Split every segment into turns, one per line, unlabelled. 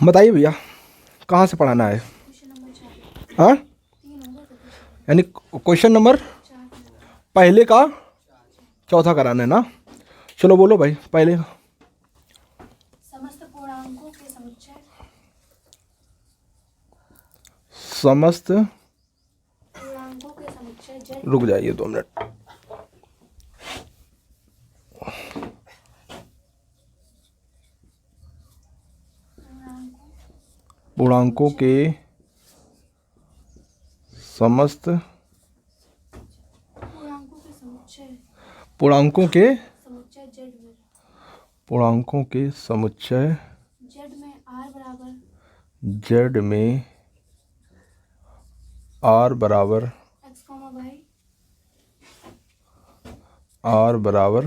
बताइए भैया, कहाँ से पढ़ाना है? हाँ, यानी क्वेश्चन नंबर पहले का चौथा कराना है ना? चलो बोलो भाई, पहले का।
समस्त पूर्णांकों के समुच्चय।
समस्त,
पूर्णांकों के समुच्चय z।
रुक जाइए 2 मिनट। पूर्णांकों के समस्त,
पूर्णांकों के समुच्चय।
पूर्णांकों के
समुच्चय z में।
पूर्णांकों के समुच्चय
z में r बराबर।
z में r बराबर
x y।
r बराबर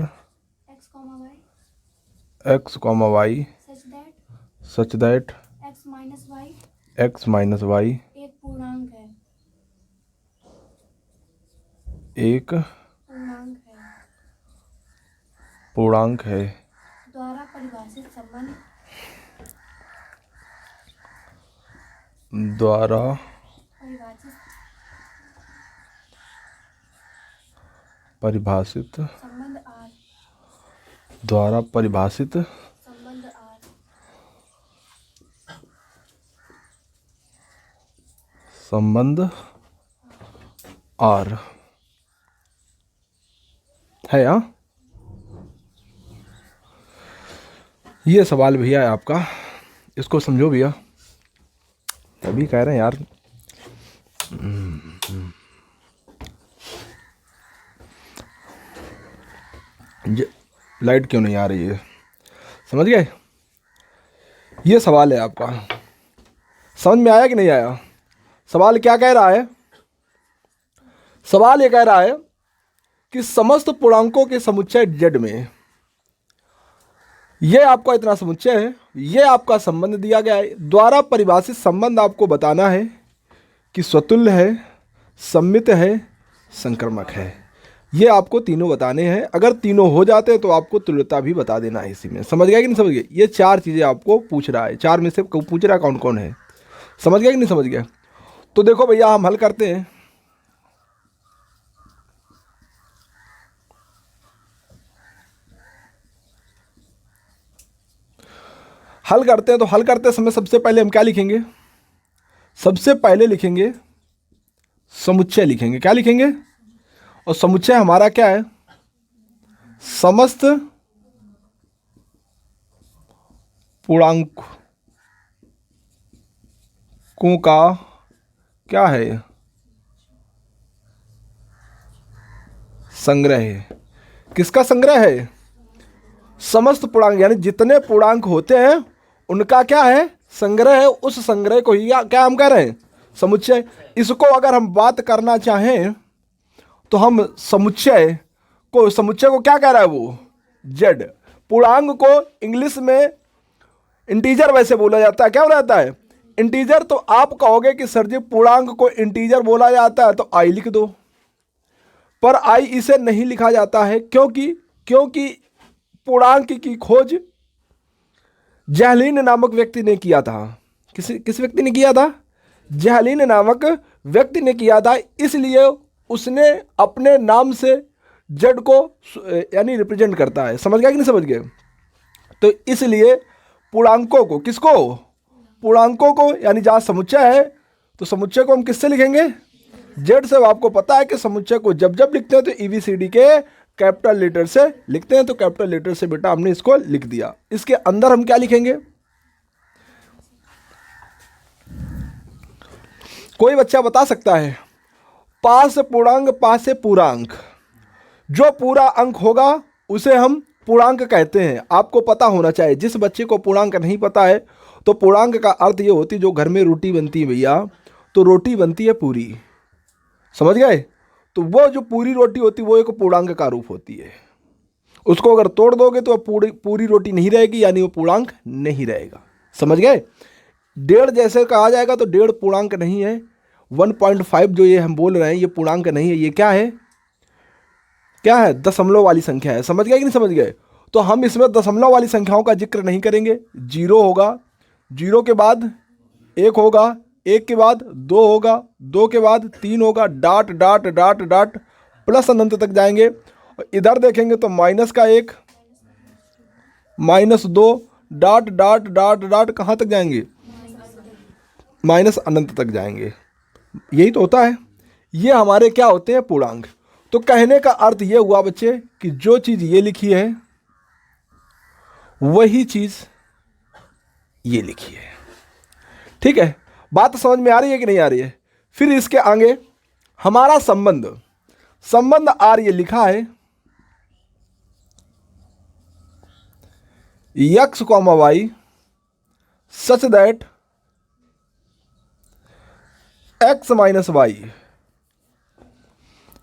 x y।
x, y
such that
such that
x minus y
x - y
एक पूर्णांक है।
एक
पूर्णांक है।
पूर्णांक है।
द्वारा परिभाषित संबंध।
द्वारा परिभाषित
संबंध r।
द्वारा परिभाषित
संबंध r।
संबंध r है। हाँ, ये सवाल भैया है आपका, इसको समझो भैया। तभी कह रहे हैं यार। लाइट क्यों नहीं आ रही है? समझ गए? ये सवाल है आपका, समझ में आया कि नहीं आया? सवाल क्या कह रहा है? सवाल ये कह रहा है कि समस्त पूर्णांकों के समुच्चय z में, ये आपका इतना समुच्चय है, ये आपका संबंध दिया गया है। द्वारा परिभाषित संबंध आपको बताना है कि स्वतुल्य है, सम्मित है, संक्रामक है। ये आपको तीनों बताने हैं। अगर तीनों हो जाते हैं तो आपको तुल्यता भी बता देना है इसी में। समझ गया कि नहीं समझ गया? ये 4 चीज़ें आपको पूछ रहा है, 4 में से पूछ रहा है कौन कौन है। समझ गया कि नहीं समझ गया? तो देखो भैया, हम हल करते हैं। तो हल करते समय सबसे पहले हम क्या लिखेंगे? सबसे पहले लिखेंगे समुच्चय लिखेंगे। क्या लिखेंगे? और समुच्चय हमारा क्या है? समस्त पूर्णांकों का क्या है? संग्रह है। किसका संग्रह है? समस्त पूर्णांक, यानी जितने पूर्णांक होते हैं उनका क्या है? संग्रह है। उस संग्रह को ही क्या हम कह रहे हैं? समुच्चय। इसको अगर हम बात करना चाहें तो हम समुच्चय को क्या कह रहा है वो? जेड। पूर्णांक को इंग्लिश में इंटीजर वैसे बोला जाता है। क्या बोला जाता है? इंटीजर। तो आप कहोगे कि सर जी पूर्णांक को इंटीजर बोला जाता है तो आई लिख दो, पर आई इसे नहीं लिखा जाता है। क्योंकि पूर्णांक की खोज जहलीन नामक व्यक्ति ने किया था। किस व्यक्ति ने किया था? जहलीन नामक व्यक्ति ने किया था। इसलिए उसने अपने नाम से जड़ को यानी रिप्रेजेंट करता है। समझ गया कि नहीं समझ गए? तो इसलिए पूर्णांकों को, किसको? पूर्णांकों को, यानी जहाँ समुच्चय है तो समुच्चय को हम किससे लिखेंगे? जेड से। आपको पता है कि समुच्चय को जब जब लिखते हैं तो EBCD के कैपिटल लेटर से लिखते हैं। तो कैपिटल लेटर से बेटा हमने इसको लिख दिया। इसके अंदर हम क्या लिखेंगे? कोई बच्चा बता सकता है? पास पूर्णांक, पास से पूर्णांक, जो पूरा अंक होगा उसे हम पूर्णांक कहते हैं। आपको पता होना चाहिए। जिस बच्चे को पूर्णांक नहीं पता है तो पूर्णांक का अर्थ ये होती है, जो घर में रोटी बनती है भैया, तो रोटी बनती है पूरी। समझ गए? तो वो जो पूरी रोटी होती है वो एक पूर्णांक का रूप होती है। उसको अगर तोड़ दोगे तो पूरी रोटी नहीं रहेगी, यानी वो पूर्णांक नहीं रहेगा। समझ गए? 1.5 जैसे कहा जाएगा तो 1.5 पूर्णांक नहीं है। 1.5 जो ये हम बोल रहे हैं ये पूर्णांक नहीं है। ये क्या है? क्या है? दशमलव वाली संख्या है। समझ गए कि नहीं समझ गए? तो हम इसमें दशमलव वाली संख्याओं का जिक्र नहीं करेंगे। 0 होगा, जीरो के बाद एक होगा, एक के बाद दो होगा, दो के बाद तीन होगा, dot dot dot dot plus अनंत तक जाएंगे। और इधर देखेंगे तो माइनस का एक, माइनस दो, डॉट डॉट डॉट डॉट कहाँ तक जाएंगे, माइनस अनंत तक जाएंगे। यही तो होता है, ये हमारे क्या होते हैं, पूर्णांक। तो कहने का अर्थ ये हुआ बच्चे कि जो चीज़ ये लिखी है वही चीज़ ये लिखी है। ठीक है, बात समझ में आ रही है कि नहीं आ रही है? फिर इसके आगे हमारा संबंध आर ये लिखा है, x comma y such that x minus y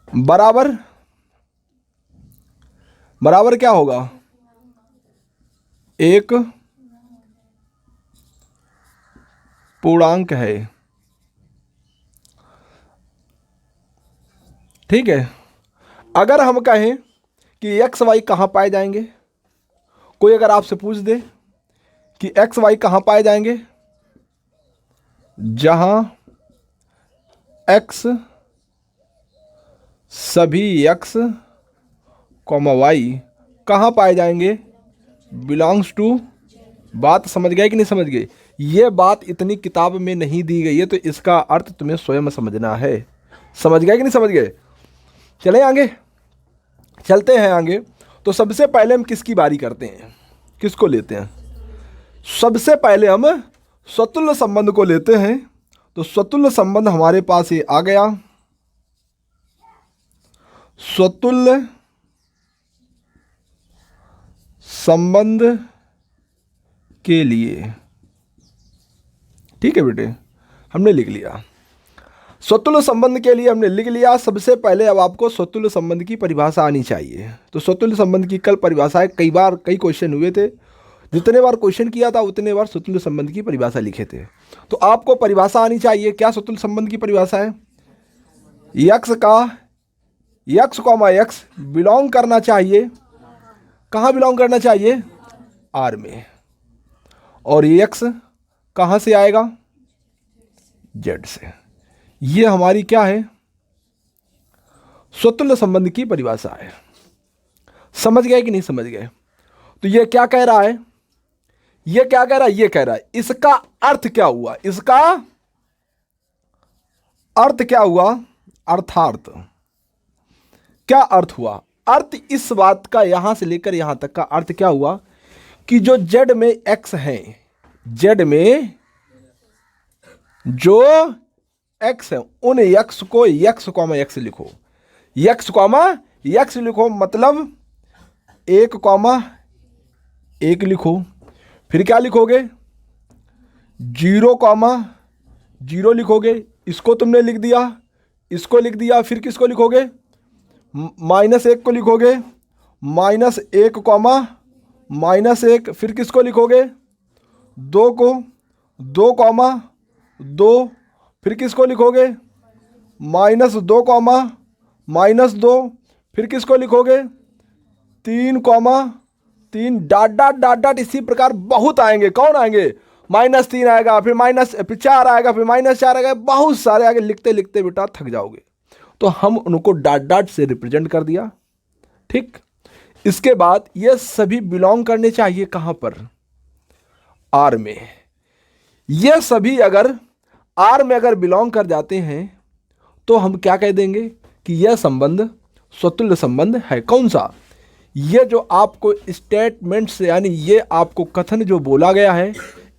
बराबर बराबर क्या होगा, एक पूर्णांक है। ठीक है, अगर हम कहें कि एक्स वाई कहाँ पाए जाएंगे, कोई अगर आपसे पूछ दे कि एक्स वाई कहाँ पाए जाएंगे, जहां एक्स सभी एक्स कॉमा वाई कहाँ पाए जाएंगे, बिलोंग्स टू। बात समझ गए कि नहीं समझ गए? ये बात इतनी किताब में नहीं दी गई है, तो इसका अर्थ तुम्हें स्वयं समझना है। समझ गए कि नहीं समझ गए? चले आगे, चलते हैं आगे। तो सबसे पहले हम किसकी बारी करते हैं, किसको लेते हैं? सबसे पहले हम स्वतुल्य संबंध को लेते हैं। तो स्वतुल्य संबंध हमारे पास ये आ गया, स्वतुल्य संबंध के लिए। ठीक है बेटे, हमने लिख लिया स्वतुल्य संबंध के लिए, हमने लिख लिया। सबसे पहले अब आपको स्वतुल्य संबंध की परिभाषा आनी चाहिए। तो स्वतुल्य संबंध की कल परिभाषाएं कई क्वेश्चन हुए थे, जितने बार क्वेश्चन किया था उतने बार स्वतुल्य संबंध की परिभाषा लिखे थे। तो आपको परिभाषा आनी चाहिए। क्या स्वतुल्य संबंध की परिभाषा है? एक्स कॉमा एक्स बिलोंग करना चाहिए, कहाँ बिलोंग करना चाहिए, आर में। और एक्स कहाँ से आएगा, जेड से। ये हमारी क्या है, स्वतुल्य संबंध की परिभाषा है। समझ गए कि नहीं समझ गए? तो ये क्या कह रहा है, ये क्या कह रहा है, ये कह रहा है इसका अर्थ क्या हुआ, इसका अर्थ क्या हुआ, अर्थार्थ क्या अर्थ हुआ? अर्थ इस बात का यहां से लेकर यहां तक का अर्थ क्या हुआ कि जो जेड में एक्स है, जेड में जो एक्स है, उन एक्स को एक्स कॉमा एक्स लिखो, एक्स कॉमा एक्स लिखो, मतलब एक कॉमा एक लिखो। फिर क्या लिखोगे, जीरो कॉमा जीरो लिखोगे। इसको तुमने लिख दिया, इसको लिख दिया। फिर किसको लिखोगे, माइनस एक को लिखोगे, माइनस एक कॉमा माइनस एक। फिर किसको लिखोगे, दो को, दो कॉमा दो। फिर किसको लिखोगे, माइनस दो कॉमा माइनस दो। फिर किसको लिखोगे, तीन कॉमा तीन, डॉट डॉट डॉट डॉट। इसी प्रकार बहुत आएंगे। कौन आएंगे, माइनस तीन आएगा, फिर चार आएगा, फिर माइनस चार आएगा, बहुत सारे आगे। लिखते लिखते बेटा थक जाओगे। तो हम उनको डॉट डॉट से रिप्रेजेंट कर दिया। ठीक, इसके बाद ये सभी बिलोंग करने चाहिए कहां पर, आर में। ये सभी अगर आर में अगर बिलोंग कर जाते हैं तो हम क्या कह देंगे कि यह संबंध स्वतुल्य संबंध है। कौन सा, ये जो आपको स्टेटमेंट से, यानी ये आपको कथन जो बोला गया है,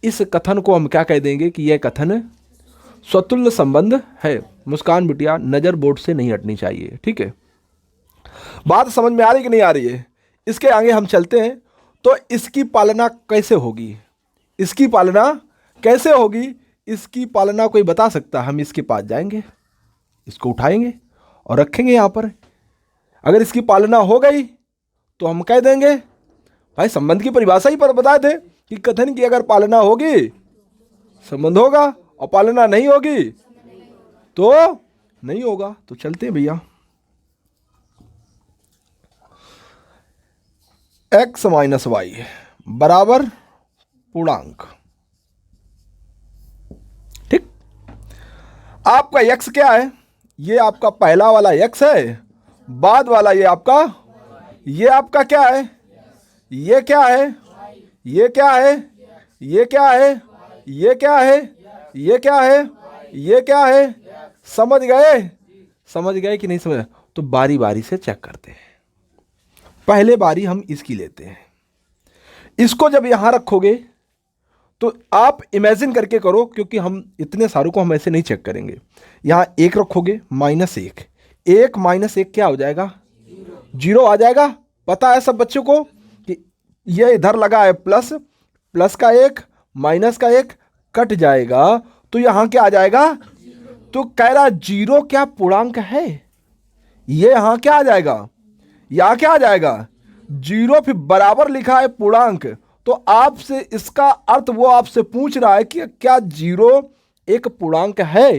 इस कथन को हम क्या कह देंगे कि यह कथन स्वतुल्य संबंध है। मुस्कान बिटिया नजर बोर्ड से नहीं हटनी चाहिए। ठीक है, बात समझ में आ रही कि नहीं आ रही है? इसके आगे हम चलते हैं। तो इसकी पालना कैसे होगी, इसकी पालना कैसे होगी, इसकी पालना कोई बता सकता? हम इसके पास जाएंगे, इसको उठाएंगे और रखेंगे यहाँ पर। अगर इसकी पालना हो गई तो हम कह देंगे, भाई संबंध की परिभाषा ही पर बताए थे कि कथन की अगर पालना होगी संबंध होगा, और पालना नहीं होगी तो नहीं होगा। तो चलते हैं भैया, एक्स माइनस वाई बराबर पूर्णांक। आपका यक्स क्या है? ये आपका पहला वाला यक्स है, बाद वाला ये आपका क्या है? ये क्या है? ये क्या है? ये क्या है? ये क्या है? ये क्या है? ये क्या है? समझ गए? समझ गए कि नहीं समझ? तो बारी बारी से चेक करते हैं। पहले बारी हम इसकी लेते हैं। इसको जब यहां रखोगे तो आप इमेजिन करके करो, क्योंकि हम इतने सारों को हम ऐसे नहीं चेक करेंगे। यहां एक रखोगे, -1, 1 - 1 क्या हो जाएगा? 0 आ जाएगा। पता है सब बच्चों को कि ये इधर लगा है प्लस, प्लस का 1 माइनस का 1 कट जाएगा, तो यहां क्या आ जाएगा? तो कह रहा 0 क्या पूर्णांक है? ये यहां क्या आ जाएगा? यहां क्या आ जाएगा? 0 फिर बराबर लिखा है पूर्णांक, तो आपसे इसका अर्थ वो आपसे पूछ रहा है कि क्या 0 एक पूर्णांक है?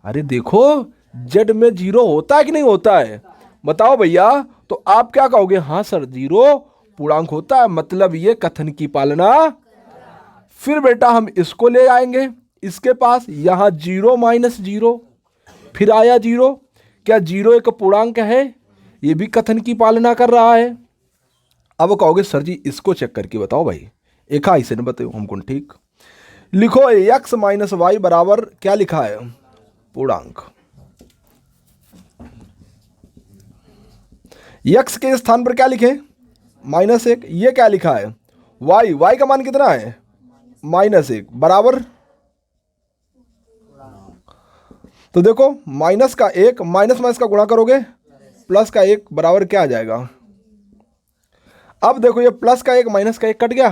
अरे देखो, जेड में 0 होता है कि नहीं होता है? बताओ भैया। तो आप क्या कहोगे? हाँ सर, 0 पूर्णांक होता है, मतलब ये कथन की पालना। फिर बेटा हम इसको ले आएंगे इसके पास, यहां 0 - 0 फिर आया 0। क्या 0 एक पूर्णांक है? ये भी कथन की पालना कर रहा है। अब कहोगे सर जी इसको चेक करके बताओ भाई, एक ऐसे न बताओ हमको। ठीक, लिखो x - y बराबर क्या लिखा है? पूर्णांक। x के स्थान पर क्या लिखे? -1। ये क्या लिखा है? y का मान कितना है? -1 बराबर। तो देखो माइनस का 1 माइनस का गुणा करोगे, प्लस का 1 बराबर क्या आ जाएगा? अब देखो ये प्लस का 1 माइनस का 1 कट गया,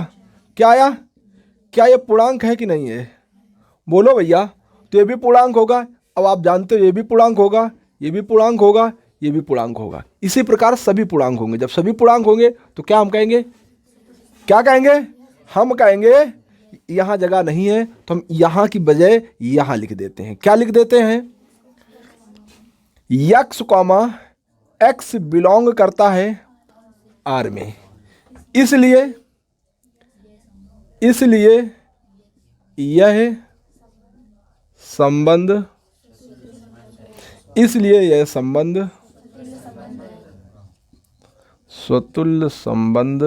क्या आया? क्या ये पूर्णांक है कि नहीं है? बोलो भैया। तो ये भी पूर्णांक होगा। अब आप जानते हो ये भी पूर्णांक होगा, ये भी पूर्णांक होगा, ये भी पूर्णांक होगा। इसी प्रकार सभी पूर्णांक होंगे। जब सभी पूर्णांक होंगे तो क्या हम कहेंगे? क्या कहेंगे? हम कहेंगे यहां जगह नहीं है तो हम यहां की बजाय यहां लिख देते हैं। क्या लिख देते हैं? x, x बिलोंग करता है R में, इसलिए यह संबंध, इसलिए यह संबंध स्वतुल्य संबंध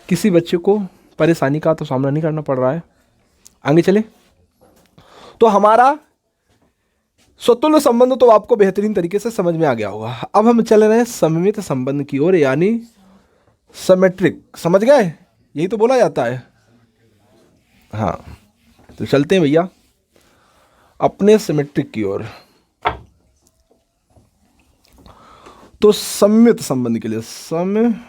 किसी बच्चे को परेशानी का तो सामना नहीं करना पड़ रहा है। आगे चले तो हमारा स्वतुल्य संबंध तो आपको बेहतरीन तरीके से समझ में आ गया होगा। अब हम चल रहे हैं सममित संबंध की ओर, यानी सिमेट्रिक। समझ गए? यही तो बोला जाता है। हाँ, तो चलते हैं भैया अपने सिमेट्रिक की ओर। तो सममित संबंध के लिए सममित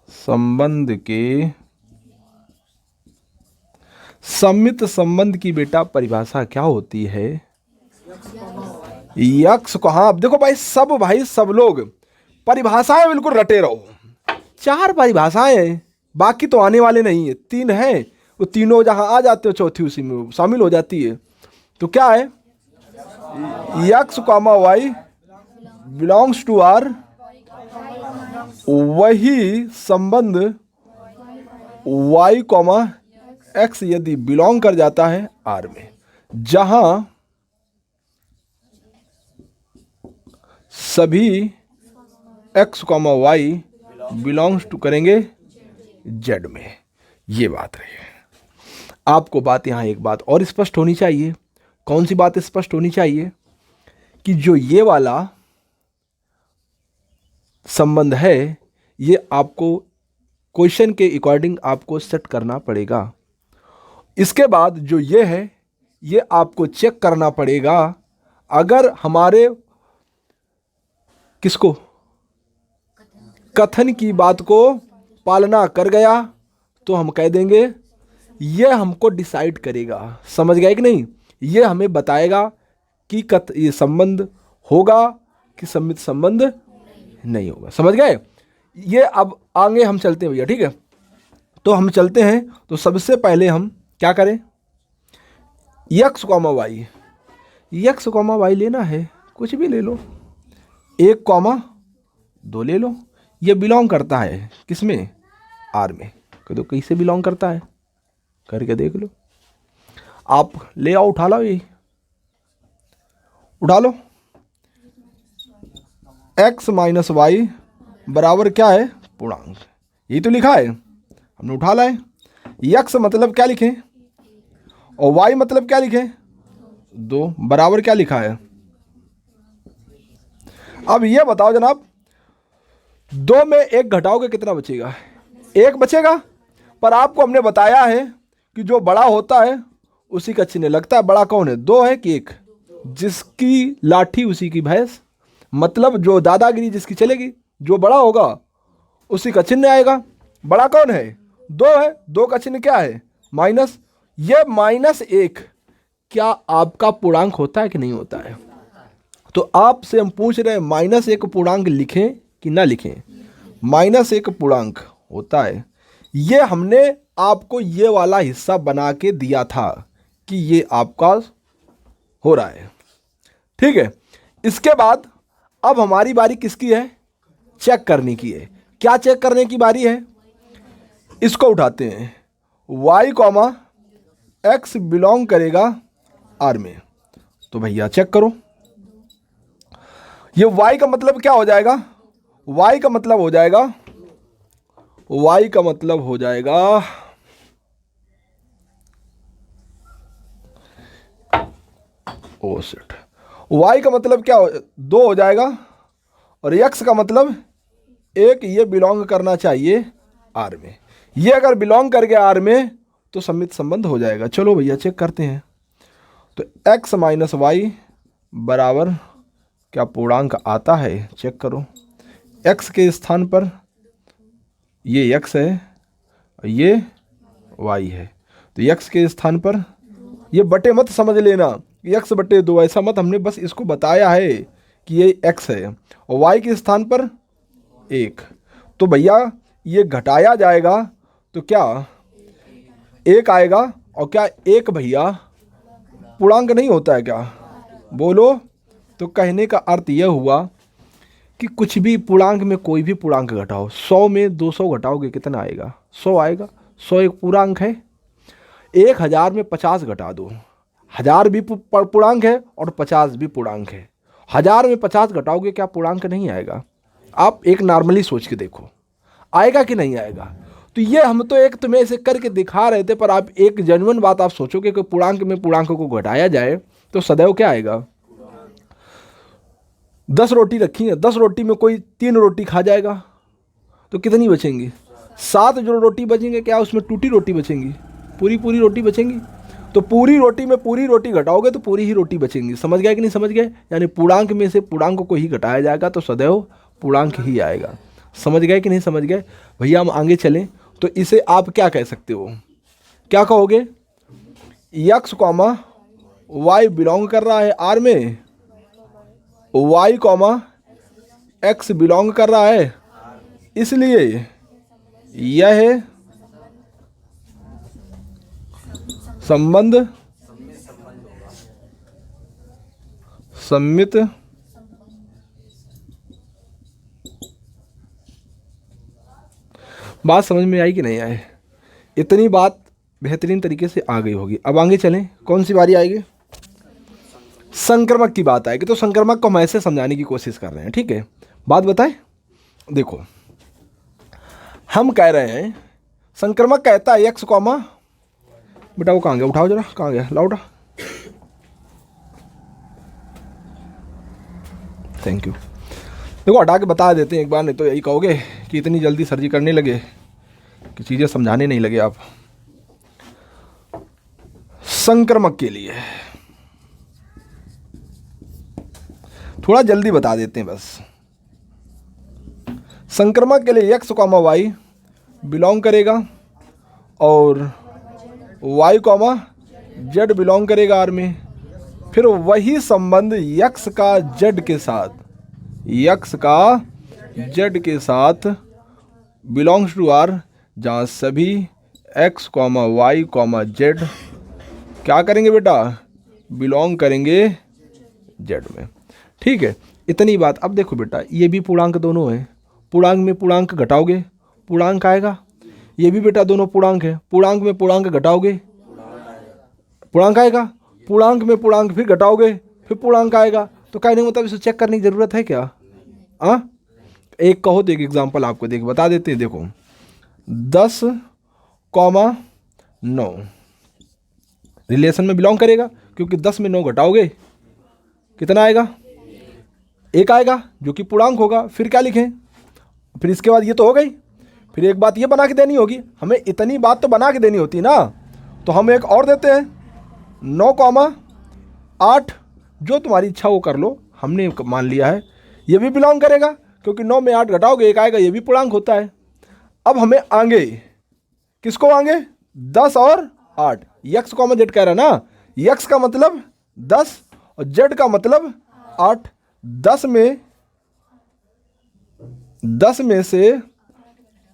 संबंध के सममित संबंध की बेटा परिभाषा क्या होती है? यक्स को, हाँ अब देखो भाई सब लोग परिभाषाएं बिल्कुल रटे रहो। 4 परिभाषाएं, बाकी तो आने वाले नहीं है। 3 है, वो तीनों जहां आ जाते हो चौथी उसी में शामिल हो जाती है। तो क्या है? X, y belongs to R, वही संबंध y, x यदि बिलोंग कर जाता है R में, जहां सभी x, y बिलोंग्स टू करेंगे Z में। ये बात रही है। आपको बात यहां एक बात और स्पष्ट होनी चाहिए। कौन सी बात स्पष्ट होनी चाहिए? कि जो ये वाला संबंध है ये आपको क्वेश्चन के अकॉर्डिंग आपको सेट करना पड़ेगा। इसके बाद जो ये है ये आपको चेक करना पड़ेगा। अगर हमारे किसको कथन की बात को पालना कर गया तो हम कह देंगे ये हमको डिसाइड करेगा। समझ गए कि नहीं? ये हमें बताएगा कि ये संबंध होगा कि सममित संबंध नहीं होगा। समझ गए? ये अब आगे हम चलते हैं भैया, ठीक है? तो हम चलते हैं। तो सबसे पहले हम क्या करें? x, y लेना है, कुछ भी ले लो। 1, 2 ले लो। ये बिलोंग करता है किस में, आर में। कह दो कैसे बिलोंग करता है, करके देख लो। आप ले आओ, उठा लो, यही उठा लो। x माइनस वाई बराबर क्या है, पूर्णांक। यही तो लिखा है, हमने उठा लाए। x मतलब क्या लिखें और y मतलब क्या लिखें, 2 बराबर क्या लिखा है। अब ये बताओ जनाब, 2 में 1 घटाओगे कितना बचेगा, 1 बचेगा। पर आपको हमने बताया है कि जो बड़ा होता है उसी का चिन्ह लगता है। बड़ा कौन है, 2 है कि 1, जिसकी लाठी उसी की भैंस। मतलब जो दादागिरी जिसकी चलेगी, जो बड़ा होगा उसी का चिन्ह आएगा। बड़ा कौन है, 2 है, 2 का चिन्ह क्या है, माइनस। ये -1 क्या आपका पूर्णांक होता है कि नहीं होता है। तो आपसे हम पूछ रहे हैं -1 पूर्णांक लिखें कि ना लिखें। -1 पूर्णांक होता है। ये हमने आपको ये वाला हिस्सा बना के दिया था कि ये आपका हो रहा है, ठीक है। इसके बाद अब हमारी बारी किसकी है, चेक करने की है। क्या चेक करने की बारी है, इसको उठाते हैं। y कॉमा x बिलोंग करेगा r में। तो भैया चेक करो, ये y का मतलब क्या हो जाएगा, y का मतलब हो जाएगा, y का मतलब हो जाएगा ओसेट। y का मतलब क्या 2 हो जाएगा और x का मतलब 1, ये बिलोंग करना चाहिए r में। ये अगर बिलोंग कर गया r में तो सममित संबंध हो जाएगा। चलो भैया चेक करते हैं। तो x माइनस वाई बराबर क्या पूर्णांक आता है, चेक करो। x के स्थान पर ये x है और ये y है। तो x के स्थान पर ये बटे मत समझ लेना, x बटे 2 ऐसा मत, हमने बस इसको बताया है कि ये x है और y के स्थान पर 1। तो भैया ये घटाया जाएगा तो क्या 1 आएगा। और क्या 1 भैया पूर्णांक नहीं होता है क्या, बोलो। तो कहने का अर्थ यह हुआ कि कुछ भी पूर्णांक में कोई भी पूर्णांक घटाओ, 100 में 200 घटाओगे कितना आएगा, 100 आएगा। 100 एक पूर्णांक है। 1000 में 50 घटा दो, 1000 भी पूर्णांक है और 50 भी पूर्णांक है। 1000 में 50 घटाओगे क्या पूर्णांक नहीं आएगा। आप एक नॉर्मली सोच के देखो आएगा कि नहीं आएगा। तो ये हम तो एक तुम्हें ऐसे करके दिखा रहे थे, पर आप एक जेन्युइन बात आप सोचोगे कि पूर्णांक में पूर्णांक को घटाया जाए तो सदैव क्या आएगा। 10 रोटी रखी है, 10 रोटी में कोई 3 रोटी खा जाएगा तो कितनी बचेंगी, 7 जो रोटी बचेंगे क्या उसमें टूटी रोटी बचेंगी, पूरी रोटी बचेंगी। तो पूरी रोटी में पूरी रोटी घटाओगे तो पूरी ही रोटी बचेंगी। समझ गए कि नहीं समझ गए, यानी पूर्णांक में से पूर्णांक को ही घटाया जाएगा तो सदैव पूर्णांक ही आएगा। समझ गए कि नहीं समझ गए। भैया हम आगे चलें तो इसे आप क्या कह सकते हो, क्या कहोगे, x कॉमा वाई बिलोंग कर रहा है r में, y कॉमा x बिलोंग कर रहा है, इसलिए यह है संबंध सम्मित बात समझ में आई कि नहीं आए। इतनी बात बेहतरीन तरीके से आ गई होगी। अब आगे चलें, कौन सी बारी आएगी, संक्रमक की बात आएगी। तो संक्रमक को हम ऐसे समझाने की कोशिश कर रहे हैं, ठीक है। बात बताएं, देखो हम कह रहे हैं संक्रमक कहता है x कॉमा, बेटा वो कहाँ गया, उठाओ जरा, कहाँ गया, लाओ उठा, थैंक यू। देखो हटा के बता देते हैं एक बार, नहीं तो यही कहोगे कि इतनी जल्दी सर्जी करने लगे कि चीज़ें समझाने नहीं लगे आप। संक्रमक के लिए थोड़ा जल्दी बता देते हैं बस। संक्रमक के लिए x कॉमा वाई बिलोंग करेगा और y कॉमा z बिलोंग करेगा r में। फिर वही संबंध x का z के साथ, x का z के साथ बिलोंग्स टू r, जहाँ सभी x comma y comma z क्या करेंगे बेटा, बिलोंग करेंगे z में, ठीक है। इतनी बात। अब देखो बेटा ये भी पूर्णांक दोनों हैं पूर्णांक में पूर्णांक घटाओगे पूर्णांक आएगा। ये भी बेटा दोनों पूर्णांक है, पूर्णांक में पूर्णांक घटाओगे पूर्णांक आएगा, पूर्णांक में पूर्णांक फिर घटाओगे फिर पूर्णांक आएगा। तो कहने का मतलब इसे चेक करने की जरूरत है क्या? हाँ, एक कहो तो एक एग्जाम्पल आपको देख बता देते हैं। देखो 10,9 रिलेशन में बिलोंग करेगा, क्योंकि 10 में 9 घटाओगे कितना आएगा? 1 आएगा, जो कि पूर्णांक होगा। फिर क्या लिखें? फिर इसके बाद ये तो हो गई, फिर एक बात ये बना के देनी होगी हमें, इतनी बात तो बना के देनी होती ना। तो हम एक और देते हैं 9,8, जो तुम्हारी इच्छा वो कर लो, हमने मान लिया है ये भी बिलोंग करेगा, क्योंकि 9 में 8 घटाओगे 1 आएगा, ये भी पूर्णांक होता है। अब हमें आगे किसको आगे 10 और 8, यक्स कॉमा जेड कह रहा है ना, यक्स का मतलब 10 और जेड का मतलब 8। 10 में से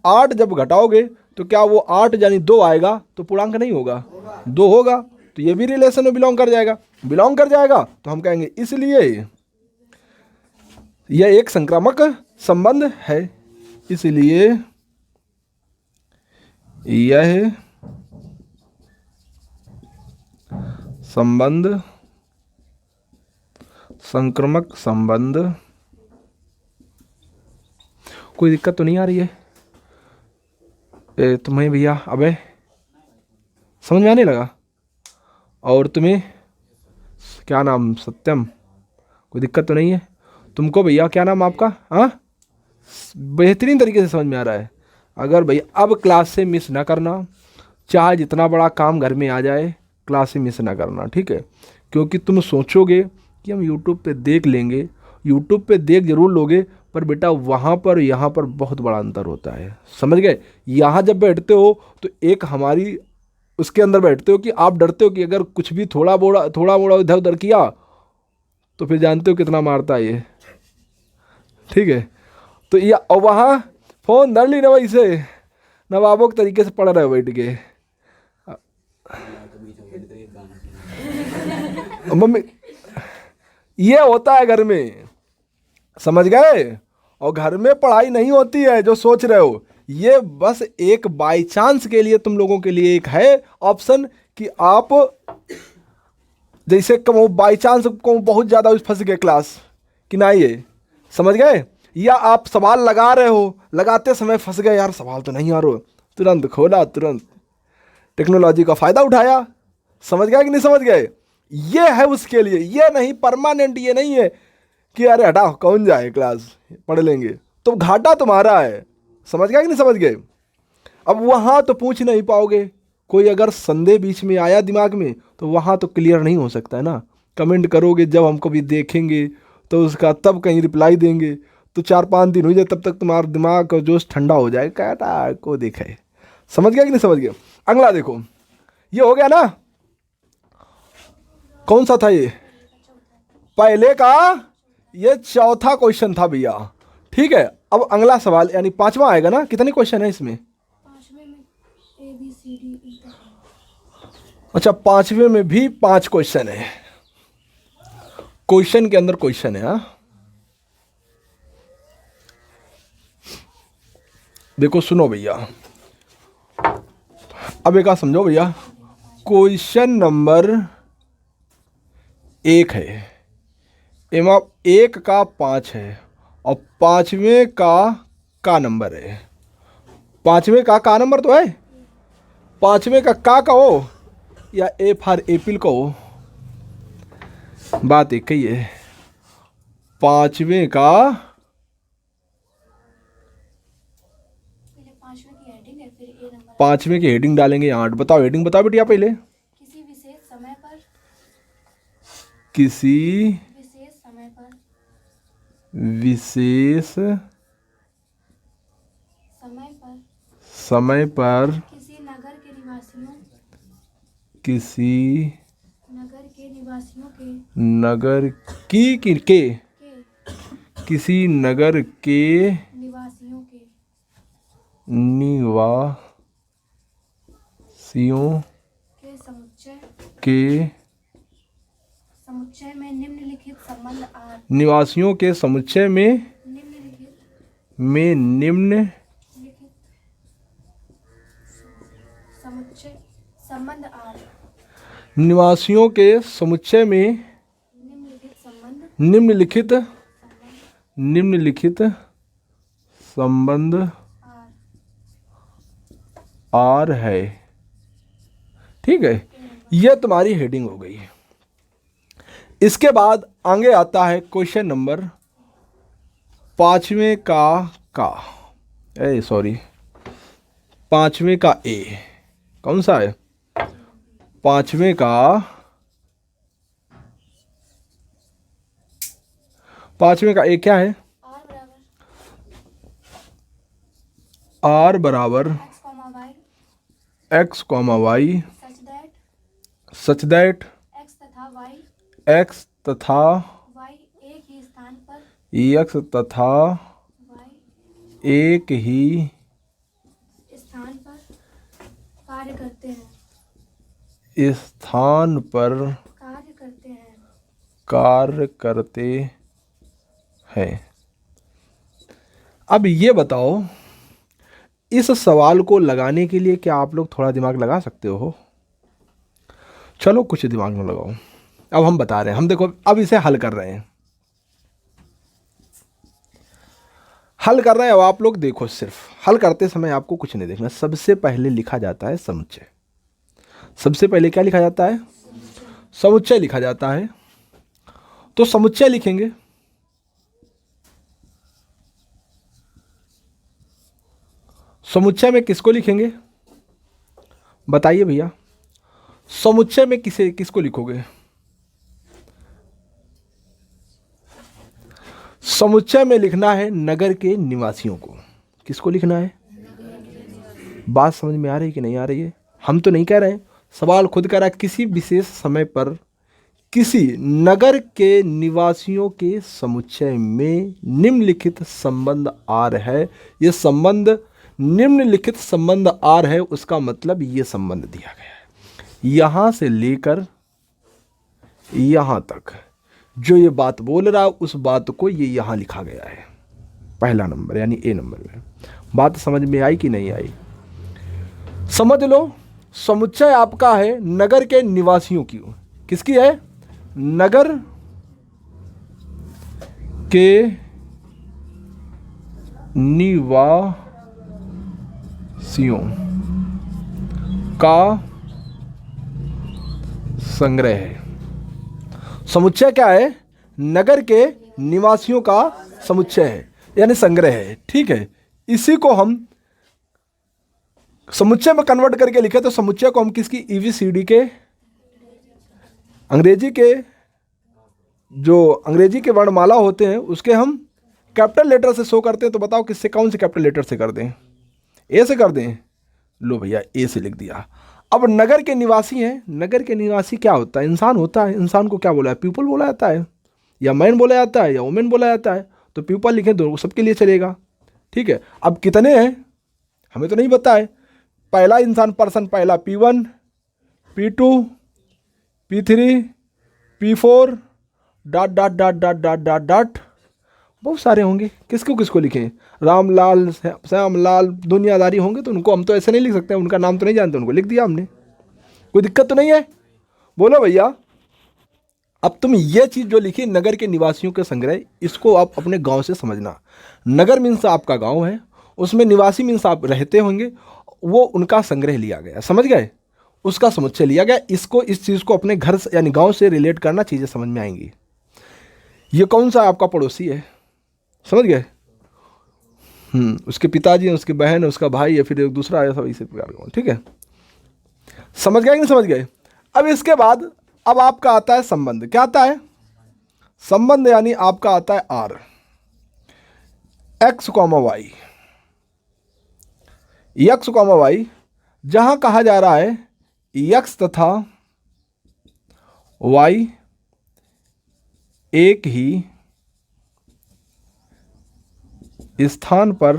8 जब घटाओगे तो क्या वो 8 यानी 2 आएगा? तो पूर्णांक नहीं होगा, 2 होगा, तो ये भी रिलेशन में बिलोंग कर जाएगा। बिलोंग कर जाएगा तो हम कहेंगे इसलिए यह एक संक्रामक संबंध है, इसलिए यह संबंध संक्रामक संबंध। कोई दिक्कत तो नहीं आ रही है तुम्हें भैया? अबे समझ में आने लगा? और तुम्हें क्या नाम सत्यम, कोई दिक्कत तो नहीं है तुमको भैया? क्या नाम आपका? हाँ, बेहतरीन तरीके से समझ में आ रहा है। अगर भैया अब क्लास से मिस ना करना, चाहे जितना बड़ा काम घर में आ जाए क्लास से मिस ना करना, ठीक है? क्योंकि तुम सोचोगे कि हम यूट्यूब पे देख लेंगे, यूट्यूब पे देख जरूर लोगे, पर बेटा वहाँ पर यहाँ पर बहुत बड़ा अंतर होता है, समझ गए? यहाँ जब बैठते हो तो एक हमारी उसके अंदर बैठते हो कि आप डरते हो कि अगर कुछ भी थोड़ा मोड़ा इधर उधर किया तो फिर जानते हो कितना मारता है ये, ठीक है? तो या और वहाँ फ़ोन धर ली ना, वही से नवाबों के तरीके से पढ़ रहे हो बैठ के। मम्मी ये होता है घर में, समझ गए? और घर में पढ़ाई नहीं होती है जो सोच रहे हो, ये बस एक बाई चांस के लिए तुम लोगों के लिए एक है ऑप्शन कि आप जैसे कहो बाई चांस को बहुत ज़्यादा फंस गए क्लास कि ना, ये समझ गए? या आप सवाल लगा रहे हो, लगाते समय फंस गए, यार सवाल तो नहीं आ रहा, तुरंत खोला, तुरंत टेक्नोलॉजी का फ़ायदा उठाया, समझ गए कि नहीं समझ गए? ये है उसके लिए, ये नहीं परमानेंट, ये नहीं है कि अरे हटाओ कौन जाए क्लास पढ़ लेंगे, तो घाटा तुम्हारा है, समझ गए कि नहीं समझ गए? अब वहाँ तो पूछ नहीं पाओगे, कोई अगर संदेह बीच में आया दिमाग में तो वहाँ तो क्लियर नहीं हो सकता है ना। कमेंट करोगे जब हम कभी देखेंगे तो उसका तब कहीं रिप्लाई देंगे, तो 4-5 दिन हो जाए तब तक तुम्हारा दिमाग का जोश ठंडा हो जाए, कहता को देखा है। समझ गया कि नहीं समझ गया? अगला देखो, ये हो गया ना, कौन सा था ये? पहले का ये चौथा क्वेश्चन था भैया, ठीक है? अब अगला सवाल यानी 5वां आएगा ना। कितने क्वेश्चन है इसमें?
5वें में ABCD तक।
अच्छा, 5वें में भी 5 क्वेश्चन है, क्वेश्चन के अंदर क्वेश्चन है। हाँ देखो सुनो भैया, अब एक समझो भैया, क्वेश्चन नंबर 1 है, एमा 1 का 5 है और 5वें का नंबर है। 5वें का नंबर तो है, 5वें का कहो या ए फॉर एपिल कहो, बात एक ही है। 5वें का,
पहले 5वें की हेडिंग है, फिर ए नंबर।
5वें की हेडिंग डालेंगे 8। बताओ हेडिंग बताओ बेटिया पहले।
किसी विशेष समय पर,
किसी
विशेष समय पर,
विशेष
समय पर
समय पर
किसी नगर के निवासियों,
किसी
नगर के निवासियों के
नगर के
के
किसी नगर के
निवासियों के
निवासियों
के समुच्चय
के
समुच्चय में निम्नलिखित संबंध आर,
निवासियों के समुच्चय में
निम्नलिखित
में
लिखित समुच्चय संबंध आर।
निवासियों के समुच्चय में
निम्नलिखित संबंध
निम्नलिखित निम्नलिखित संबंध
आर।
आर है। ठीक है, यह तुम्हारी हेडिंग हो गई। इसके बाद आगे आता है क्वेश्चन नंबर 5वें का ए। कौन सा है? 5वें का ए क्या है?
आर
आर बराबर
x comma y
such that
x तथा वाई
एक्स तथा
वाई
एक ही
स्थान पर कार्य करते हैं।
स्थान पर कार्य करते हैं। अब ये बताओ, इस सवाल को लगाने के लिए क्या आप लोग थोड़ा दिमाग लगा सकते हो? चलो कुछ दिमाग में लगाओ। अब हम बता रहे हैं, हम देखो अब इसे हल कर रहे हैं। अब आप लोग देखो, सिर्फ हल करते समय आपको कुछ नहीं देखना। सबसे पहले लिखा जाता है समुच्चय। सबसे पहले क्या लिखा जाता है? समुच्चय लिखा जाता है। तो समुच्चय लिखेंगे। समुच्चय में किसको लिखेंगे? बताइए भैया, समुच्चय में किसको लिखोगे? समुच्चय में लिखना है नगर के निवासियों को। किसको लिखना है? बात समझ में आ रही है कि नहीं आ रही है? हम तो नहीं कह रहे हैं, सवाल खुद कह रहा है। किसी विशेष समय पर किसी नगर के निवासियों के समुच्चय में निम्नलिखित संबंध आर है। ये संबंध निम्नलिखित संबंध आर है, उसका मतलब ये संबंध दिया गया है। यहां से लेकर यहां तक जो ये बात बोल रहा है, उस बात को ये यहां लिखा गया है। पहला नंबर यानी ए नंबर में। बात समझ में आई कि नहीं आई? समझ लो, समुच्चय आपका है नगर के निवासियों की। किसकी है? नगर के निवासियों का संग्रह है। समुच्चय क्या है? नगर के निवासियों का समुच्चय है, यानी संग्रह है। ठीक है, इसी को हम समुच्चय में कन्वर्ट करके लिखे तो समुच्चय को हम किसकी? EBCD के अंग्रेजी के वर्णमाला होते हैं उसके हम कैपिटल लेटर से शो करते हैं। तो बताओ किससे, कौन से कैपिटल लेटर से कर दें? ए से कर दें? लो भैया, ए से लिख दिया। अब नगर के निवासी हैं। नगर के निवासी क्या होता है? इंसान होता है। इंसान को क्या बोला है? पीपल बोला जाता है, या मैन बोला जाता है, या वुमेन बोला जाता है। तो पीपल लिखें तो सबके लिए चलेगा। ठीक है, अब कितने हैं हमें तो नहीं पता है। पहला इंसान पर्सन पहला P1 P2 P3 P4 ... बहुत सारे होंगे। किसको लिखें? रामलाल, श्यामलाल, दुनियादारी होंगे तो उनको हम तो ऐसे नहीं लिख सकते, उनका नाम तो नहीं जानते, उनको लिख दिया हमने। कोई दिक्कत तो नहीं है? बोलो भैया। अब तुम ये चीज़ जो लिखी नगर के निवासियों के संग्रह, इसको आप अपने गांव से समझना। नगर मीन्स आपका गांव है, उसमें निवासी मीन्स आप रहते होंगे, वो उनका संग्रह लिया गया। समझ गए? उसका समुच्चय लिया गया। इस चीज़ को अपने घर से यानी गांव से रिलेट करना, चीज़ें समझ में आएंगी। ये कौन सा आपका पड़ोसी है? समझ गए? उसके पिताजी हैं, उसकी बहन है, उसका भाई है, फिर एक दूसरा है, सब इसी प्रकार का। ठीक है, समझ गए कि नहीं समझ गए? अब इसके बाद अब आपका आता है संबंध। क्या आता है? संबंध यानी आपका आता है आर। एक्स कॉमा वाई, जहां कहा जा रहा है एक्स तथा वाई एक ही स्थान पर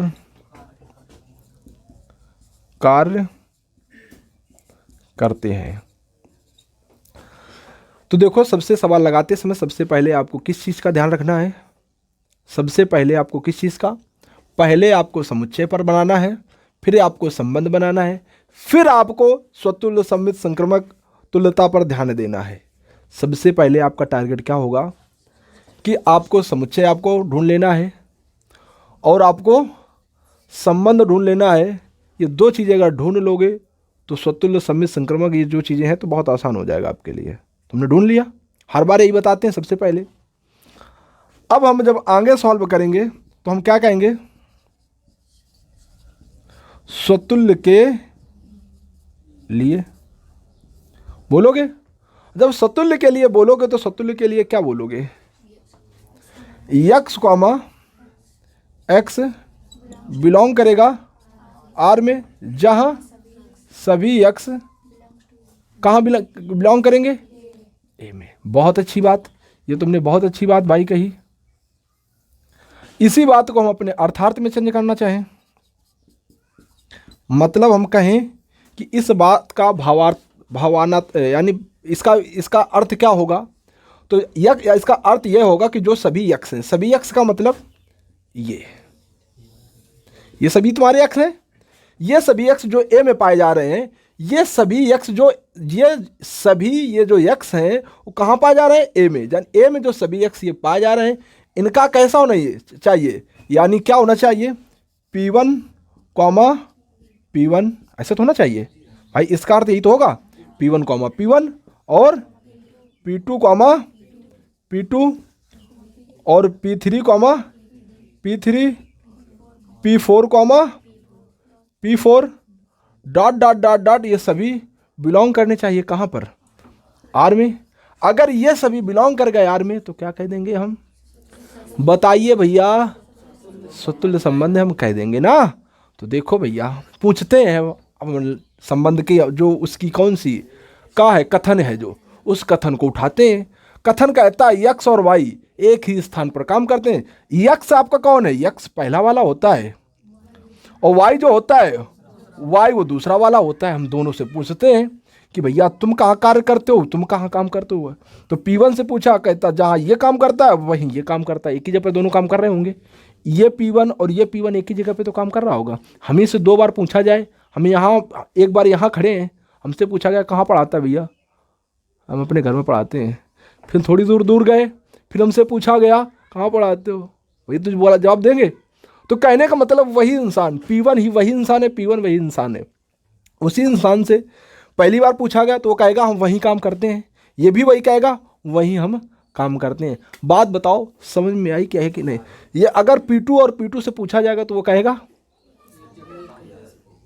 कार्य करते हैं। तो देखो, सबसे सवाल लगाते समय सबसे पहले आपको किस चीज़ का ध्यान रखना है? सबसे पहले आपको किस चीज़ का? पहले आपको समुच्चय पर बनाना है, फिर आपको संबंध बनाना है, फिर आपको स्वतुल्य सम्मित संक्रमक तुल्यता पर ध्यान देना है। सबसे पहले आपका टारगेट क्या होगा कि आपको समुच्चय आपको ढूंढ लेना है और आपको संबंध ढूंढ लेना है। ये दो चीज़ें अगर ढूंढ लोगे तो स्वतुल्य सम्मित संक्रमक ये जो चीज़ें हैं तो बहुत आसान हो जाएगा आपके लिए। तुमने ढूंढ लिया, हर बार यही बताते हैं सबसे पहले। अब हम जब आगे सॉल्व करेंगे तो हम क्या कहेंगे, स्वतुल्य के लिए बोलोगे। जब स्वतुल्य के लिए बोलोगे तो स्वतुल्य के लिए क्या बोलोगे, यक्स कॉमा एक्स बिलोंग करेगा आर में, जहां सभी यक्स कहाँ बिलोंग करेंगे, ए में। बहुत अच्छी बात, ये तुमने बहुत अच्छी बात भाई कही। इसी बात को हम अपने अर्थार्थ में चेंज करना चाहें, मतलब हम कहें कि इस बात का भावार्थ यानी इसका अर्थ क्या होगा, तो इसका अर्थ यह होगा कि जो सभी यक्स हैं, सभी यक्स का मतलब ये सभी तुम्हारे यक्स हैं, ये सभी यक्स जो ए में पाए जा रहे हैं, ये सभी यक्स जो ये जो यक्स हैं वो कहाँ पाए जा रहे हैं, ए में। यानी ए में जो सभी यक्स ये पाए जा रहे हैं, इनका कैसा होना चाहिए, यानी क्या होना चाहिए, P1 कॉमा P1 ऐसे तो होना चाहिए भाई। इसका अर्थ यही तो होगा, P1 कॉमा P1 और P2 कॉमा P2 और P3 comma P3, P4 comma P4 dot dot dot dot, ये सभी बिलोंग करने चाहिए कहाँ पर, आर में। अगर ये सभी बिलोंग कर गए आर में तो क्या कह देंगे हम, बताइए भैया, स्वतुल्य संबंध हम कह देंगे ना। तो देखो भैया, पूछते हैं अब संबंध की जो उसकी कौन सी का है, कथन है, जो उस कथन को उठाते हैं। कथन कहता है यक्स और वाई एक ही स्थान पर काम करते हैं। यक्स आपका कौन है, यक्स पहला वाला होता है और वाई जो होता है, वाई वो दूसरा वाला होता है। हम दोनों से पूछते हैं कि भैया तुम कहाँ कार्य करते हो, तुम कहाँ काम करते हो। तो P1 से पूछा, कहता जहाँ ये काम करता है वहीं ये काम करता है। एक ही जगह पे दोनों काम कर रहे होंगे, ये P1 और ये P1 एक ही जगह पे तो काम कर रहा होगा। हमें से दो बार पूछा जाए, हम यहाँ एक बार यहाँ खड़े हैं, हमसे पूछा गया कहाँ पढ़ाता है भैया, हम अपने घर में पढ़ाते हैं। फिर थोड़ी दूर दूर गए, फिर हमसे पूछा गया कहाँ पढ़ाते हो, वही तुझे बोला जवाब देंगे। तो कहने का मतलब वही इंसान, P1 ही वही इंसान है, P1 वही इंसान है। उसी इंसान से पहली बार पूछा गया तो वो कहेगा हम वही काम करते हैं, ये भी वही कहेगा वही हम काम करते हैं। बात बताओ समझ में आई क्या है कि नहीं। ये अगर P2 और P2 से पूछा जाएगा तो वो कहेगा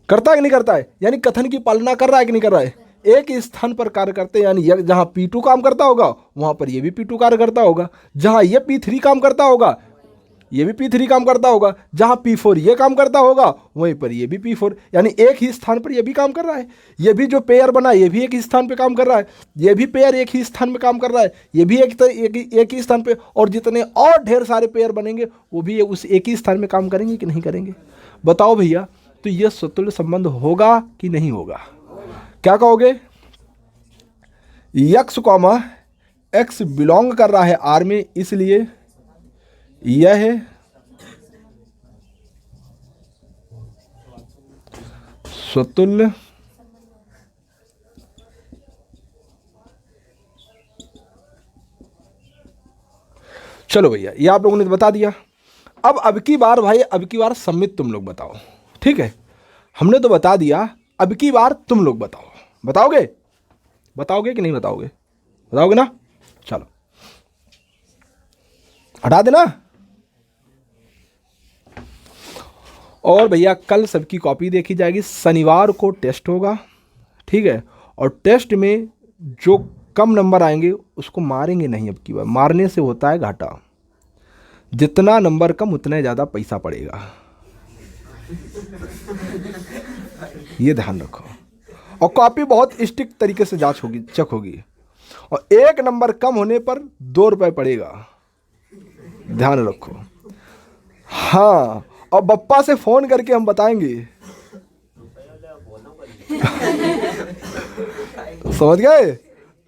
करता है कि नहीं करता है, यानी कथन की पालना कर रहा है कि नहीं कर रहा है। एक ही स्थान पर कार्य करते हैं, यानी जहाँ P2 काम करता होगा वहाँ पर ये भी P2 कार्य करता होगा, जहाँ ये P3 काम करता होगा ये भी P3 काम करता होगा, जहाँ P4 ये काम करता होगा वहीं पर ये भी P4, यानी एक ही स्थान पर ये भी काम कर रहा है। ये भी जो पेयर बना ये भी एक ही स्थान पे काम कर रहा है, ये भी पेयर एक ही स्थान में काम कर रहा है, ये भी एक ही स्थान पे, और जितने और ढेर सारे पेयर बनेंगे वो भी उस एक ही स्थान में काम करेंगे कि नहीं करेंगे। बताओ भैया, तो ये स्वतुल्य संबंध होगा कि नहीं होगा, क्या कहोगे। यक्स कॉमा एक्स बिलोंग कर रहा है आर में, इसलिए यह है स्वतुल्य चलो भैया, ये आप लोगों ने बता दिया। अब की बार भाई, अब की बार सम्मित तुम लोग बताओ, ठीक है। हमने तो बता दिया, अब की बार तुम लोग बताओ। बताओगे, बताओगे कि नहीं बताओगे, बताओगे ना। चलो हटा देना। और भैया कल सबकी कॉपी देखी जाएगी, शनिवार को टेस्ट होगा, ठीक है। और टेस्ट में जो कम नंबर आएंगे उसको मारेंगे नहीं, अब की बार मारने से होता है घाटा। जितना नंबर कम उतना ज़्यादा पैसा पड़ेगा, ये ध्यान रखो। और कॉपी बहुत स्ट्रिक्ट तरीके से जांच होगी, चेक होगी, और एक नंबर कम होने पर 2 रुपये पड़ेगा, ध्यान रखो। हाँ, और बप्पा से फोन करके हम बताएंगे समझ गए।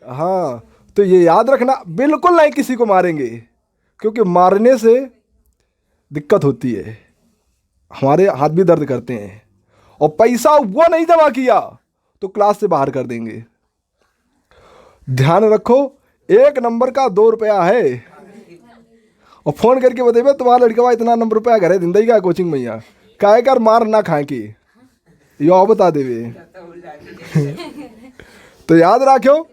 हाँ, तो ये याद रखना, बिल्कुल नहीं किसी को मारेंगे, क्योंकि मारने से दिक्कत होती है। हमारे हाथ भी दर्द करते हैं, और पैसा वो नहीं जमा किया तो क्लास से बाहर कर देंगे। ध्यान रखो, 1 नंबर का 2 रुपया है, और फोन करके बताइए तुम्हारा लड़का इतना नंबर रुपया घर है जिंदगी का कोचिंग में यहाँ काय कर मार ना खाए की, यो बता देवे। तो याद रखो,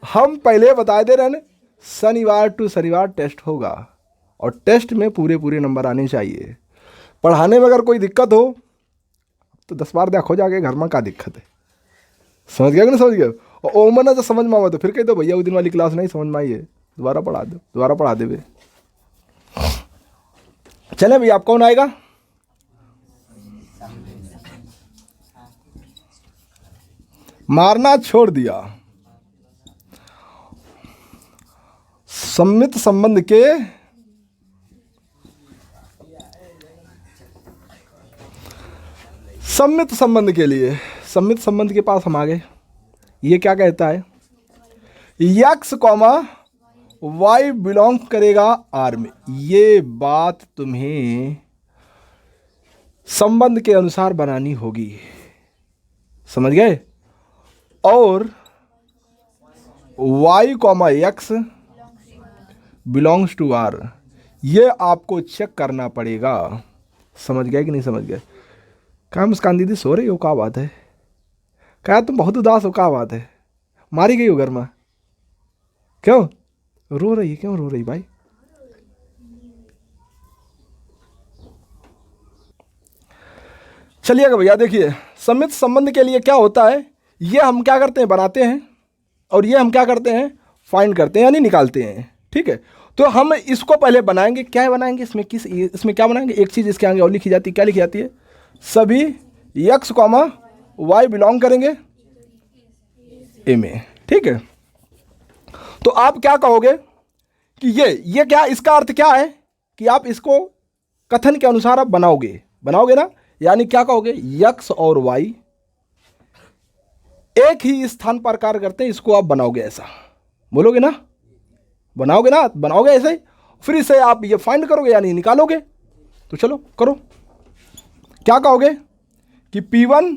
हम पहले बता दे रहे हैं, शनिवार टू शनिवार टेस्ट होगा, और टेस्ट में पूरे पूरे नंबर आने चाहिए। पढ़ाने में अगर कोई दिक्कत हो तो 10 बार देखो जाके घर में क्या दिक्कत है। समझ गया कि नहीं समझ गया? और ओमन तो समझ में आवा तो फिर कह दो भैया उस दिन वाली क्लास नहीं समझ में आई है, दोबारा पढ़ा दो, दोबारा पढ़ा देवे। चले भैया, आप कौन आएगा? मारना छोड़ दिया। सम्मित संबंध के सम्मित संबंध के लिए, सम्मित संबंध के पास हम आ गए। ये क्या कहता है? एक्स कॉमा वाई बिलोंग करेगा आर में। ये बात तुम्हें संबंध के अनुसार बनानी होगी, समझ गए? और Y comma x belongs to R, ये आपको चेक करना पड़ेगा। समझ गए कि नहीं समझ गए? क्या मुस्कान दीदी सो रही हो? क्या बात है? क्या तुम बहुत उदास हो? क्या बात है? मारी गई हो घर में? क्यों रो रही है? क्यों रो रही भाई? चलिएगा भैया, देखिए सम्मित संबंध के लिए क्या होता है, ये हम क्या करते हैं, बनाते हैं, और ये हम क्या करते हैं, फाइंड करते हैं, यानी निकालते हैं। ठीक है, तो हम इसको पहले बनाएंगे। क्या बनाएंगे इसमें? इसमें क्या बनाएंगे? एक चीज़ इसके आगे और लिखी जाती है। क्या लिखी जाती है? सभी एक्स कॉमा वाई बिलोंग करेंगे ए में। ठीक है, तो आप क्या कहोगे कि ये क्या, इसका अर्थ क्या है कि आप इसको कथन के अनुसार आप बनाओगे ना। यानी क्या कहोगे? एक्स और वाई एक ही स्थान पर कार्य करते हैं, इसको आप बनाओगे, ऐसा बोलोगे ना? बनाओगे ऐसे ही। फिर इसे आप ये फाइंड करोगे, यानी निकालोगे। तो चलो करो। क्या कहोगे कि P1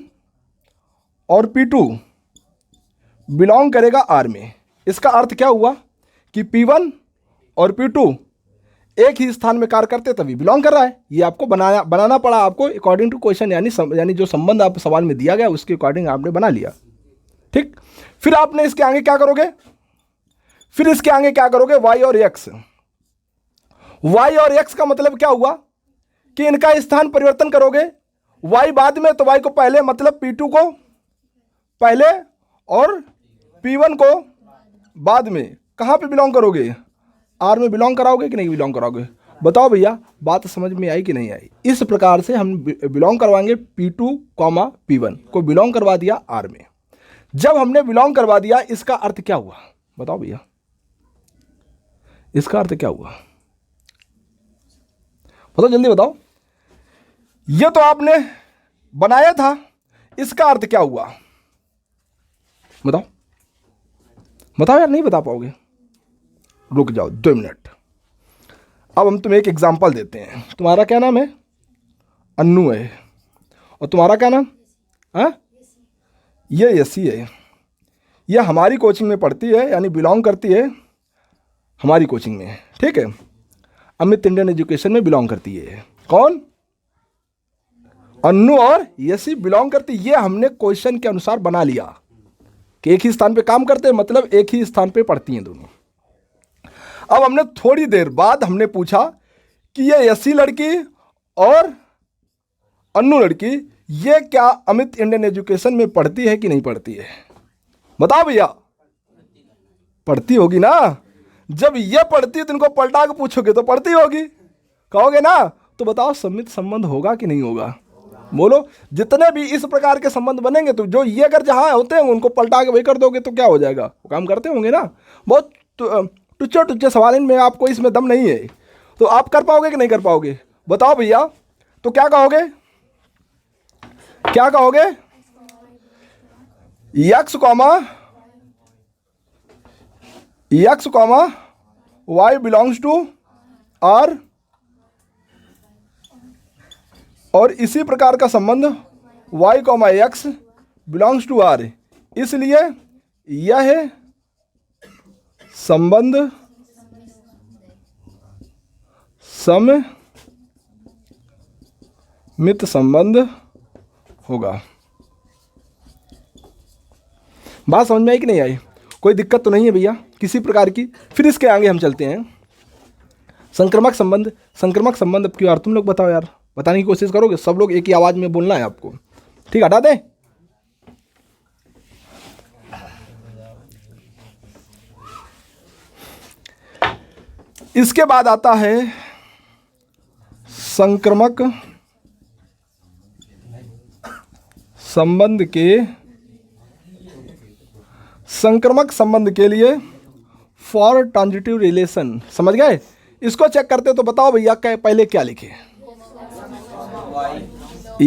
और P2 बिलोंग करेगा आर में। इसका अर्थ क्या हुआ कि P1 और P2 एक ही स्थान में कार्य करते तभी बिलोंग कर रहा है। ये आपको बनाना पड़ा आपको अकॉर्डिंग टू क्वेश्चन, यानी जो संबंध आप सवाल में दिया गया उसके अकॉर्डिंग आपने बना लिया। ठीक, फिर आपने इसके आगे क्या करोगे? फिर इसके आगे क्या करोगे? वाई और एक्स। वाई और एक्स का मतलब क्या हुआ कि इनका स्थान परिवर्तन करोगे। वाई बाद में, तो वाई को पहले, मतलब P2 को पहले और P1 को बाद में। कहां पे बिलोंग करोगे? आर में बिलोंग कराओगे कि नहीं बिलोंग कराओगे? बताओ भैया, बात समझ में आई कि नहीं आई? इस प्रकार से हम बिलोंग करवाएंगे। P2 कॉमा P1 को बिलोंग करवा दिया आर में। जब हमने बिलोंग करवा दिया, इसका अर्थ क्या हुआ? बताओ भैया, इसका अर्थ क्या हुआ? बताओ, जल्दी बताओ। ये तो आपने बनाया था, इसका अर्थ क्या हुआ? बताओ यार, नहीं बता पाओगे? रुक जाओ 2 मिनट। अब हम तुम्हें एक एग्जांपल देते हैं। तुम्हारा क्या नाम है? अन्नू है। और तुम्हारा क्या नाम? हाँ, ये यसी है। ये हमारी कोचिंग में पढ़ती है, यानी बिलोंग करती है हमारी कोचिंग में। ठीक है, अमित इंडियन एजुकेशन में बिलोंग करती है। कौन? अन्नू और यसी बिलोंग करती। ये हमने क्वेश्चन के अनुसार बना लिया कि एक ही स्थान पे काम करते हैं, मतलब एक ही स्थान पे पढ़ती हैं दोनों। अब हमने थोड़ी देर बाद हमने पूछा कि ये यसी लड़की और अन्नू लड़की, ये क्या अमित इंडियन एजुकेशन में पढ़ती है कि नहीं पढ़ती है? बताओ भैया, पढ़ती होगी ना। जब ये पढ़ती है तो इनको पलटा के पूछोगे तो पढ़ती होगी, कहोगे ना। तो बताओ, सम्मित संबंध होगा कि नहीं होगा? बोलो। जितने भी इस प्रकार के संबंध बनेंगे, तो जो ये अगर जहां होते हैं उनको पलटा के वही कर दोगे तो क्या हो जाएगा? वो काम करते होंगे ना। बहुत टुच्चे सवाल, इनमें आपको इसमें दम नहीं है। तो आप कर पाओगे कि नहीं कर पाओगे? बताओ भैया। तो क्या कहोगे? X comma Y belongs to R. और इसी प्रकार का संबंध y comma x belongs to R, इसलिए यह संबंध सममित संबंध होगा। बात समझ में आई कि नहीं आई? कोई दिक्कत तो नहीं है भैया किसी प्रकार की? फिर इसके आगे हम चलते हैं। संक्रमक संबंध, संक्रमक संबंध अब क्यों यार तुम लोग बताओ यार, बताने की कोशिश करोगे? सब लोग एक ही आवाज में बोलना है आपको, ठीक, हटा दें। इसके बाद आता है संक्रमक संबंध के, संक्रमक संबंध के लिए फॉर ट्रांजिटिव रिलेशन, समझ गए? इसको चेक करते तो बताओ भैया क्या पहले क्या लिखे?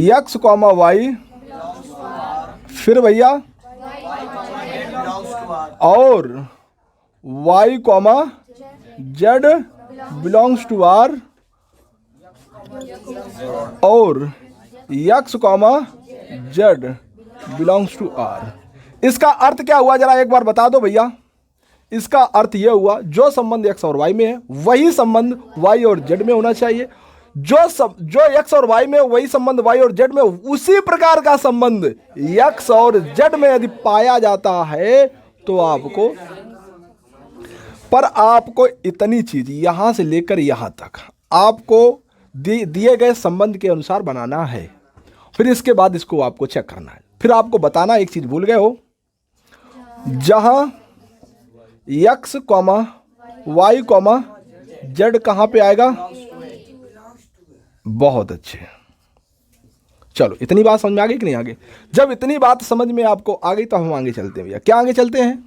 एक्स कॉमा वाई, फिर भैया और Y comma Z belongs to R, और X comma Z belongs to R. इसका अर्थ क्या हुआ जरा एक बार बता दो भैया? इसका अर्थ यह हुआ जो संबंध एक्स और वाई में है वही संबंध वाई और जेड में होना चाहिए, जो एक्स और वाई में वही संबंध वाई और जेड में, उसी प्रकार का संबंध एक्स और जेड में यदि पाया जाता है तो आपको, पर आपको इतनी चीज यहां से लेकर यहां तक आपको दिए गए संबंध के अनुसार बनाना है। फिर इसके बाद इसको आपको चेक करना है। फिर आपको बताना, एक चीज भूल गए हो, जहां x comma y comma z कहां पे आएगा? बहुत अच्छे, चलो इतनी बात समझ में आ गई कि नहीं? आगे जब इतनी बात समझ में आपको आ गई तो हम आगे चलते हैं भैया। क्या आगे चलते हैं?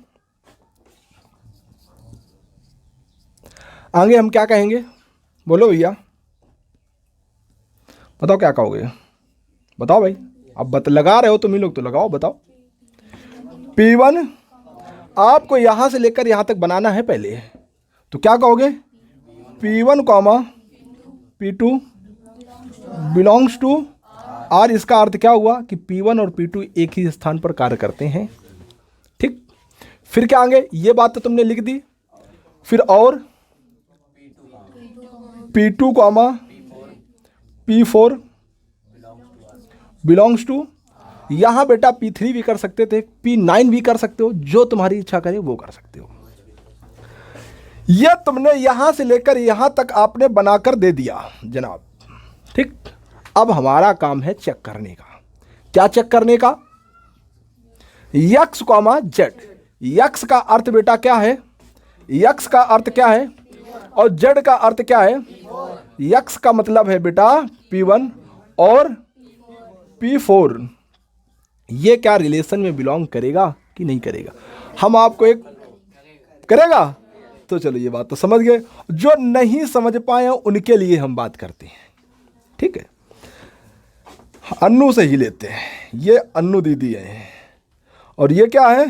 आगे हम क्या कहेंगे? बोलो भैया, बताओ क्या कहोगे? बताओ भाई, अब लगा रहे हो तुम ही लोग तो लगाओ, बताओ। P1 आपको यहां से लेकर यहां तक बनाना है पहले, तो क्या कहोगे? P1 comma P2 belongs to R. इसका अर्थ क्या हुआ कि P1 और P2 एक ही स्थान पर कार्य करते हैं, ठीक। फिर क्या आगे? ये बात तो तुमने लिख दी। फिर और P2 comma P4 belongs to, यहां बेटा P3 भी कर सकते थे, P9 भी कर सकते हो, जो तुम्हारी इच्छा करे वो कर सकते हो। यह तुमने यहां से लेकर यहां तक आपने बनाकर दे दिया जनाब, ठीक। अब हमारा काम है चेक करने का। क्या चेक करने का? X comma Z. एक्स का अर्थ बेटा क्या है? एक्स का अर्थ क्या है? और जेड का अर्थ क्या है? एक्स का मतलब है बेटा P1 और P4। ये क्या रिलेशन में बिलोंग करेगा कि नहीं करेगा? हम आपको एक करेगा, तो चलो ये बात तो समझ गए। जो नहीं समझ पाए उनके लिए हम बात करते हैं, ठीक है। अन्नू से ही लेते हैं। ये अन्नू दीदी है और ये क्या है?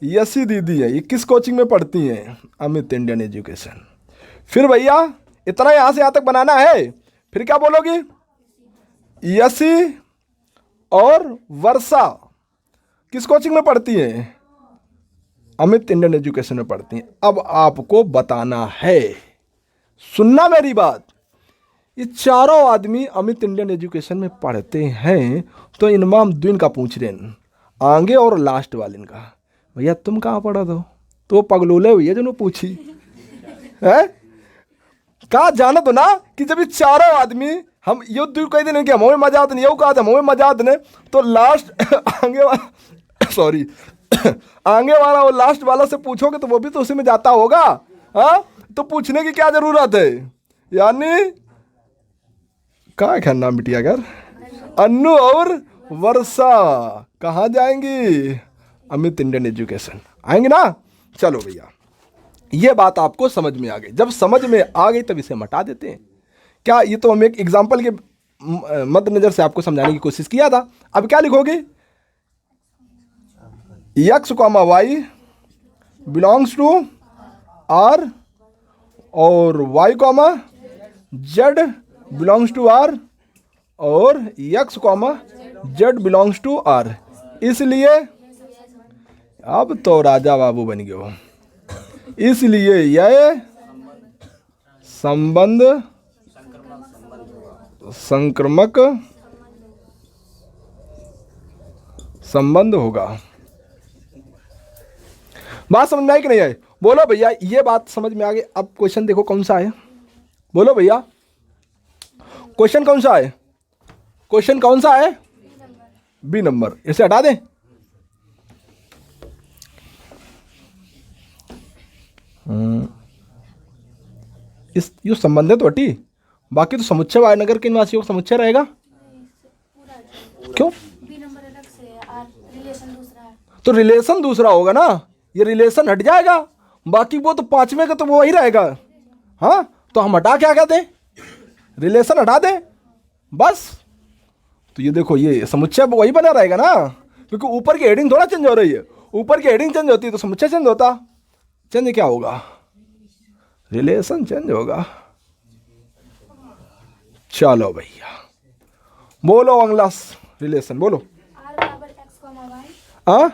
यसी दीदी है। ये किस कोचिंग में पढ़ती हैं? Amit Indian education. फिर भैया इतना यहां से यहां तक बनाना है। फिर क्या बोलोगी? यसी और वर्षा किस कोचिंग में पढ़ती हैं? अमित इंडियन एजुकेशन में पढ़ती हैं। अब आपको बताना है, सुनना मेरी बात, ये चारों आदमी अमित इंडियन एजुकेशन में पढ़ते हैं, तो इनमाम द्विन का पूछ रहे हैं, आगे और लास्ट वाले का, भैया तुम कहाँ पढ़ा दो? तो पगलोले हुई है जो पूछी है। कहा जाना तो ना कि जब ये चारों आदमी हम युद्ध कह दिन कि हमें मजाद नहीं, कहा था हमें मजाद ने, तो लास्ट आगे वाला सॉरी आगे वाला वो लास्ट वाला से पूछोगे तो वो भी तो उसी में जाता होगा। हाँ, तो पूछने की क्या जरूरत है? यानी क्या क्या नाम बिटिया कर, अन्नू और वर्षा कहाँ जाएंगी? अमित इंडियन एजुकेशन आएंगे ना। चलो भैया ये बात आपको समझ में आ गई। जब समझ में आ गई तब इसे हटा देते हैं। क्या ये तो हम एक एग्जाम्पल के मद्देनजर से आपको समझाने की कोशिश किया था। अब क्या लिखोगे? X comma Y belongs to R और Y comma Z belongs to R और x comma Z belongs to R. इसलिए अब तो राजा बाबू बन गए हो। इसलिए यह संबंध संक्रामक संबंध होगा। बात समझ में आई कि नहीं आई? बोलो भैया, ये बात समझ में आ गई। अब क्वेश्चन देखो कौन सा है, बोलो भैया क्वेश्चन कौन सा है? क्वेश्चन कौन सा है? B number. इसे हटा दें। इस यो संबंध है तो हटी, बाकी तो समुच्चय वायनगर के निवासियों का समुच्चय रहेगा। क्यों?
बी नंबर अलग से है और रिलेशन दूसरा है।
तो रिलेशन दूसरा होगा ना, ये रिलेशन हट जाएगा, बाकी वो तो पांचवें का तो वो वही रहेगा। हाँ, तो हम हटा क्या कहते हैं? रिलेशन हटा दे बस। तो ये देखो, ये समुच्चय वही बना रहेगा ना, क्योंकि ऊपर की हेडिंग थोड़ा चेंज हो रही है। ऊपर की हेडिंग चेंज होती है तो समुच्चय चेंज होता। चेंज क्या होगा? रिलेशन चेंज होगा। चलो भैया बोलो अगला रिलेशन बोलो।
आर बराबर एक्स कॉमा वाई।
हाँ,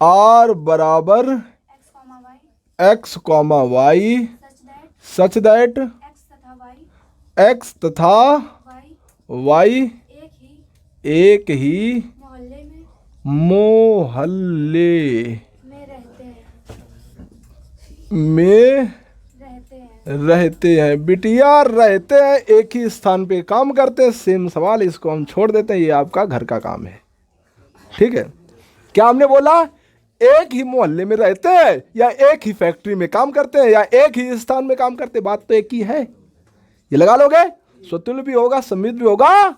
आर बराबर
x comma y
x comma y
such that
such that
x तथा वाई
वाई
एक ही
मोहल्ले
में रहते हैं।
में रहते हैं। बिटिया रहते हैं, एक ही स्थान पे काम करते हैं। सेम सवाल, इसको हम छोड़ देते हैं, ये आपका घर का काम है। ठीक है, क्या हमने बोला? एक ही मोहल्ले में रहते हैं या एक ही फैक्ट्री में काम करते हैं या एक ही स्थान में काम करते हैं? बात तो एक ही है। ये लगा लोगे? स्वतुल्य भी होगा, सम्मिलित भी होगा,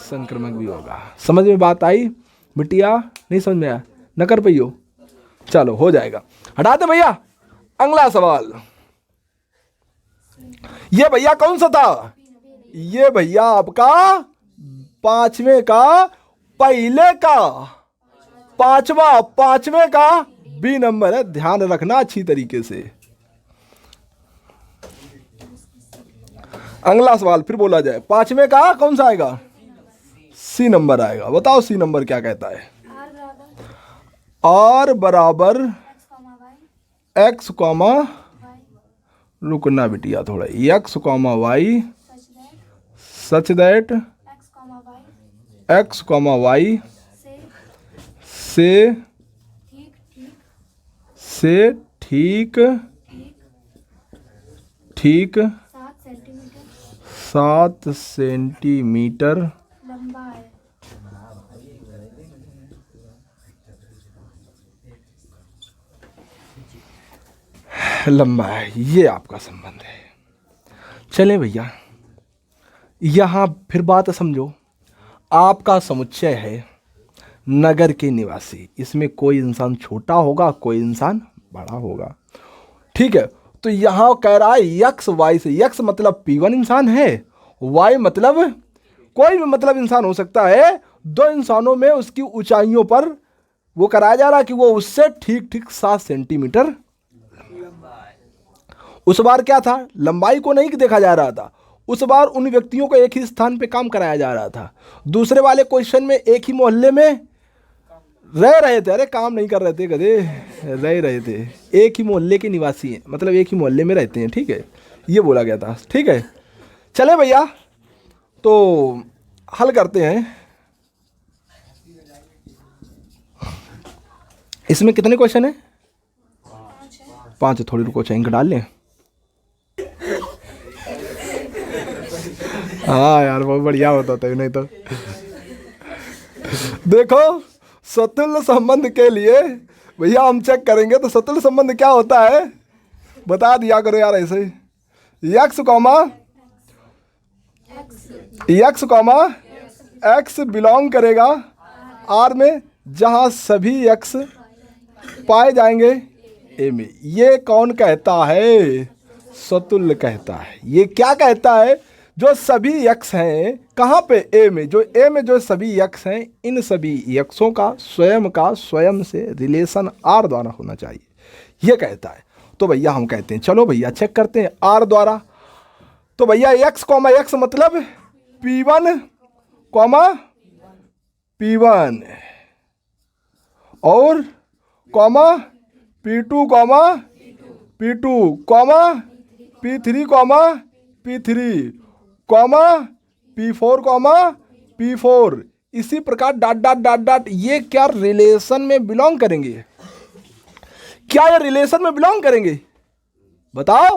संक्रमक भी होगा। समझ में बात आई बिटिया? नहीं समझ में आया? न कर पाइयो? चलो हो जाएगा, हटाते भैया। अगला सवाल, ये भैया कौन सा था? ये भैया आपका पांचवें का पहले का पांचवें का बी नंबर है। ध्यान रखना अच्छी तरीके से। अगला सवाल फिर बोला जाए, पांचवें का कौन सा आएगा? सी नंबर आएगा। बताओ सी नंबर क्या कहता है? आर बराबर एक्स कॉमा, रुकना बिटिया थोड़ा, x comma y such that x comma y से ठीक 7 सेंटीमीटर
लंबा है।
लंबा है। ये आपका संबंध है। चलें भैया, यहां फिर बात समझो। आपका समुच्चय है नगर के निवासी। इसमें कोई इंसान छोटा होगा, कोई इंसान बड़ा होगा। ठीक है, तो यहां कह रहा है यक्स वाई से। यक्स मतलब P1 इंसान है, वाई मतलब कोई भी मतलब इंसान हो सकता है। दो इंसानों में उसकी ऊंचाइयों पर वो कराया जा रहा है कि वो उससे ठीक 7 सेंटीमीटर। उस बार क्या था? लंबाई को नहीं देखा जा रहा था, उस बार उन व्यक्तियों को एक ही स्थान पे काम कराया जा रहा था। दूसरे वाले क्वेश्चन में एक ही मोहल्ले में रह रहे थे। अरे काम नहीं कर रहे थे गधे, रह रहे थे। एक ही मोहल्ले के निवासी हैं, मतलब एक ही मोहल्ले में रहते हैं। ठीक है, ये बोला गया था। ठीक है, चले भैया तो हल करते हैं। इसमें कितने क्वेश्चन है? 5। थोड़ी रुको, चैंक डाल लें। हाँ यार, बहुत बढ़िया होता था, नहीं तो देखो सतुल्य संबंध के लिए भैया हम चेक करेंगे। तो सतुल्य संबंध क्या होता है बता दिया करो यार। ऐसे यक्स कॉमा एक्स बिलोंग करेगा आर में, जहां सभी एक्स पाए जाएंगे ए में। ये कौन कहता है? सतुल्य कहता है। ये क्या कहता है? जो सभी यक्स हैं कहाँ पे? ए में। जो ए में जो सभी यक्स हैं, इन सभी यक्सों का स्वयं से रिलेशन आर द्वारा होना चाहिए, ये कहता है। तो भैया हम कहते हैं चलो भैया चेक करते हैं आर द्वारा। तो भैया एक्स कॉमा एक्स मतलब P1 कॉमा P1 और comma P2 comma P2 comma P3 comma P3 comma P4 comma P4। इसी प्रकार डॉट डॉट डॉट डॉट। ये क्या रिलेशन में बिलोंग करेंगे? क्या ये रिलेशन में बिलोंग करेंगे? बताओ।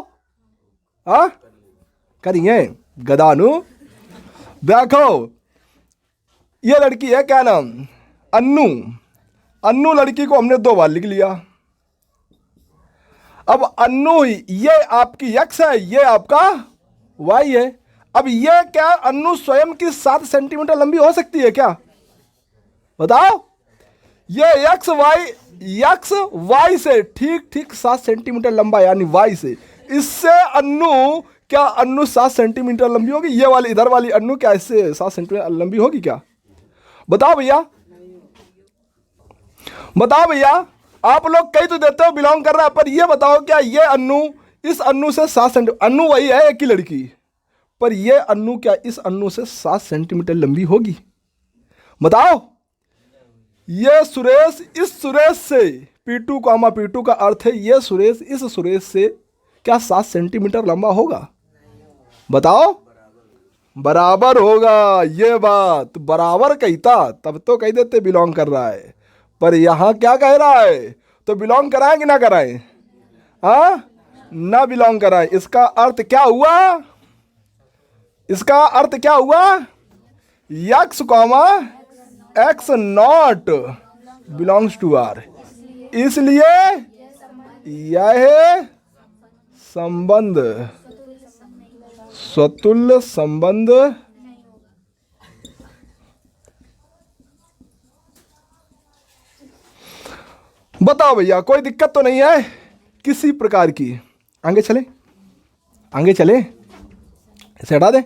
हाँ करिए गदानु। देखो ये लड़की है, क्या नाम, अन्नू। अन्नू लड़की को हमने 2 बार लिख लिया। अब अन्नू ही ये आपकी एक्स है, ये आपका वाई है। अब ये क्या अन्नू स्वयं की 7 सेंटीमीटर लंबी हो सकती है क्या? बताओ। ये एक्स वाई से ठीक ठीक 7 सेंटीमीटर लंबा, यानी वाई से। इससे अन्नू, क्या अन्नू 7 सेंटीमीटर लंबी होगी? ये वाली इधर वाली अन्नू क्या इससे 7 सेंटीमीटर लंबी होगी क्या? बताओ भैया, बताओ भैया। आप लोग कई तो देते हो बिलोंग कर रहा है, पर ये बताओ क्या ये अन्नू इस अन्नू से 7 सेंटीमीटर, अन्नू वही है एक ही लड़की, पर ये अन्नू क्या इस अन्नू से 7 सेंटीमीटर लंबी होगी? बताओ। ये सुरेश इस सुरेश से P2 कॉमा P2 का अर्थ है ये सुरेश इस सुरेश से क्या 7 सेंटीमीटर लंबा होगा? बताओ। बराबर होगा। ये बात बराबर कहता तब तो कह देते बिलोंग कर रहा है, पर यहां क्या कह रहा है? तो बिलोंग कराएं कि ना कराएं? हाँ ना बिलोंग कराएं। इसका अर्थ क्या हुआ? इसका अर्थ क्या हुआ? X comma x not belongs to R. इसलिए यह संबंध स्वतुल्य संबंध बताओ भैया, कोई दिक्कत तो नहीं है किसी प्रकार की? आगे चले, आगे चले, इसे हटा दे।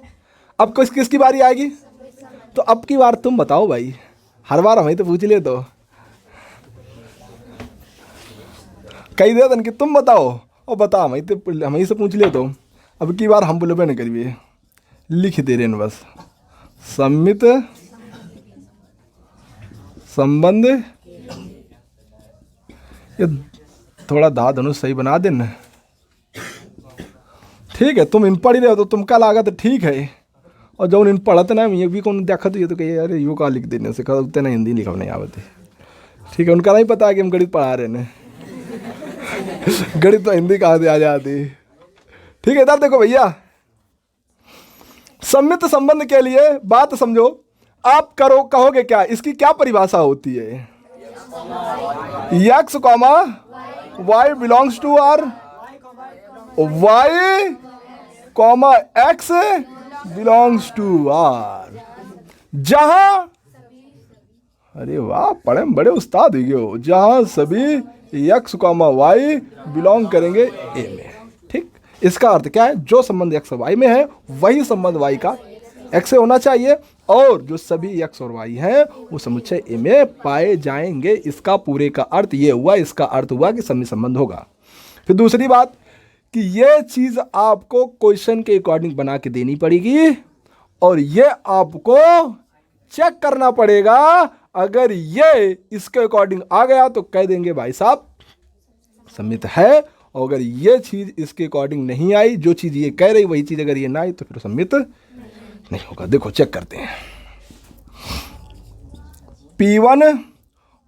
अब किसकी बारी आएगी? तो अब की बार तुम बताओ भाई, हर बार हमें तो पूछ ले तो कही दे कि तुम बताओ, और बता हमें से पूछ ले तो अब की बार हम बोले नहीं करिए, लिख दे रहे बस। सम्मित संबंध, ये थोड़ा धा धनुष सही बना देना। ठीक है, तुम इन पढ़ रहे हो तो तुम कल आगा तो ठीक है, और जब इन पढ़त ना ये भी कौन देखा तो ये तो कहिए अरे यू का लिख देने से कहते ना हिंदी लिखा नहीं आवते। ठीक है, उनका नहीं पता है कि हम गणित पढ़ा रहे हैं। गणित तो हिंदी कहाँ से आ जाती। ठीक है, इधर देखो भैया, सम्मित संबंध के लिए बात समझो। आप कहोगे क्या, इसकी क्या परिभाषा होती है? X comma Y belongs to R, y comma x belongs to R. जहां, अरे वाह पढ़े बड़े उस्ताद हो, जहां सभी एक्स कॉमा वाई बिलोंग करेंगे ए में। ठीक, इसका अर्थ क्या है? जो संबंध एक्स और वाई में है वही संबंध वाई का एक्स से होना चाहिए, और जो सभी एक्स और वाई हैं वो समुच्चय ए में पाए जाएंगे। इसका पूरे का अर्थ ये हुआ, इसका अर्थ हुआ कि समी संबंध होगा। फिर दूसरी बात कि ये चीज आपको क्वेश्चन के अकॉर्डिंग बना के देनी पड़ेगी, और ये आपको चेक करना पड़ेगा। अगर ये इसके अकॉर्डिंग आ गया तो कह देंगे भाई साहब सम्मित है, और अगर ये चीज इसके अकॉर्डिंग नहीं आई, जो चीज ये कह रही वही चीज अगर ये ना आई तो फिर सम्मित नहीं होगा। देखो चेक करते हैं। P1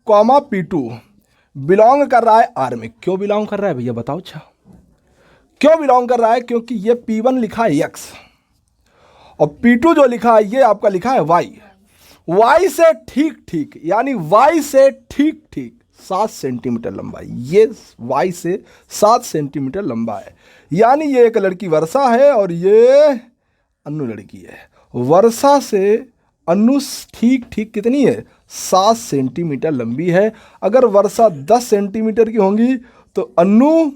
कॉमा P2 बिलोंग कर रहा है आर में। क्यों बिलोंग कर रहा है भैया बताओ? अच्छा क्यों बिलोंग कर रहा है? क्योंकि ये P1 लिखा है एक्स, और P2 जो लिखा है ये आपका लिखा है वाई। वाई से ठीक ठीक, यानी वाई से ठीक ठीक 7 सेंटीमीटर लंबा है। ये वाई से 7 सेंटीमीटर लंबा है, यानी ये एक लड़की वर्षा है और ये अन्नू लड़की है। वर्षा से अन्नू ठीक ठीक कितनी है? 7 सेंटीमीटर लंबी है। अगर वर्षा 10 सेंटीमीटर की होंगी तो अन्नू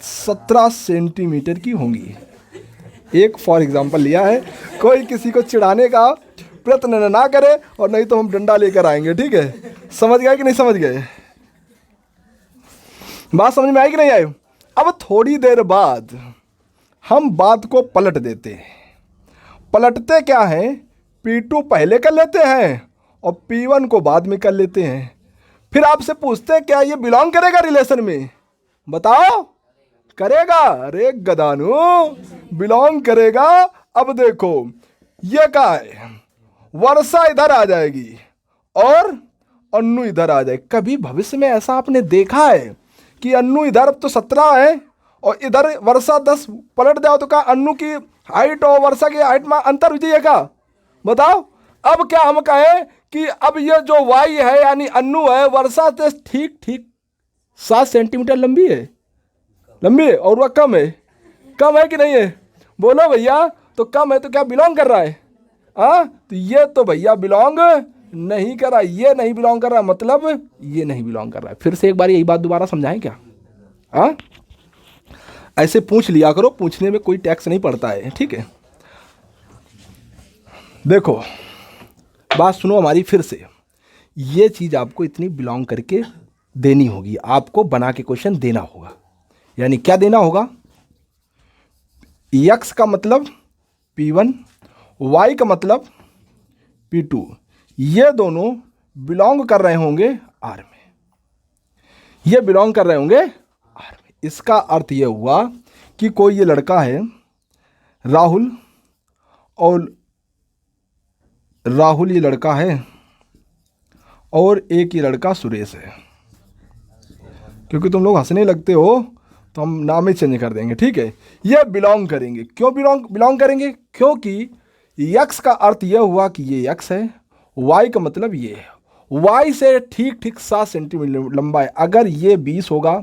17 सेंटीमीटर की होंगी। एक फॉर एग्जांपल लिया है, कोई किसी को चिढ़ाने का प्रयत्न ना करे, और नहीं तो हम डंडा लेकर आएंगे। ठीक है, समझ गए कि नहीं समझ गए? बात समझ में आई कि नहीं आई? अब थोड़ी देर बाद हम बात को पलट देते हैं। पलटते क्या हैं, P2 पहले कर लेते हैं और P1 को बाद में कर लेते हैं। फिर आपसे पूछते हैं क्या ये बिलोंग करेगा रिलेशन में, बताओ। करेगा, अरे गदानु, बिलोंग करेगा। अब देखो ये क्या है, वर्षा इधर आ जाएगी और अन्नू इधर आ जाए। कभी भविष्य में ऐसा आपने देखा है कि अन्नू इधर अब तो 17 है और इधर वर्षा 10 पलट जाओ तो क्या अन्नू की हाइट और वर्षा की हाइट में अंतर हो जाएगा, बताओ। अब क्या हम कहें कि अब ये जो वाई है यानी अन्नू है, वर्षा से ठीक ठीक 7 सेंटीमीटर लंबी है, लंबी है, और वह कम है कि नहीं है, बोलो भैया। तो कम है तो क्या बिलोंग कर रहा है, हाँ। तो ये तो भैया बिलोंग नहीं कर रहा, ये नहीं बिलोंग कर रहा, मतलब ये नहीं बिलोंग कर रहा है। फिर से एक बार यही बात दोबारा समझाएं क्या, हाँ। ऐसे पूछ लिया करो, पूछने में कोई टैक्स नहीं पड़ता है, ठीक है। देखो बात सुनो हमारी फिर से, ये चीज़ आपको इतनी बिलोंग करके देनी होगी, आपको बना के क्वेश्चन देना होगा। यानी क्या देना होगा, x का मतलब P1, y का मतलब P2, ये दोनों बिलोंग कर रहे होंगे R में, ये बिलोंग कर रहे होंगे R में। इसका अर्थ ये हुआ कि कोई ये लड़का है राहुल, और राहुल ये लड़का है और एक ये लड़का सुरेश है। क्योंकि तुम लोग हंसने लगते हो तो हम नाम ही चेंज कर देंगे, ठीक है। ये बिलोंग करेंगे, क्यों बिलोंग करेंगे, क्योंकि x का अर्थ यह हुआ कि ये x है, y का मतलब ये है, y से ठीक ठीक 7 सेंटीमीटर लंबा है। अगर ये 20 होगा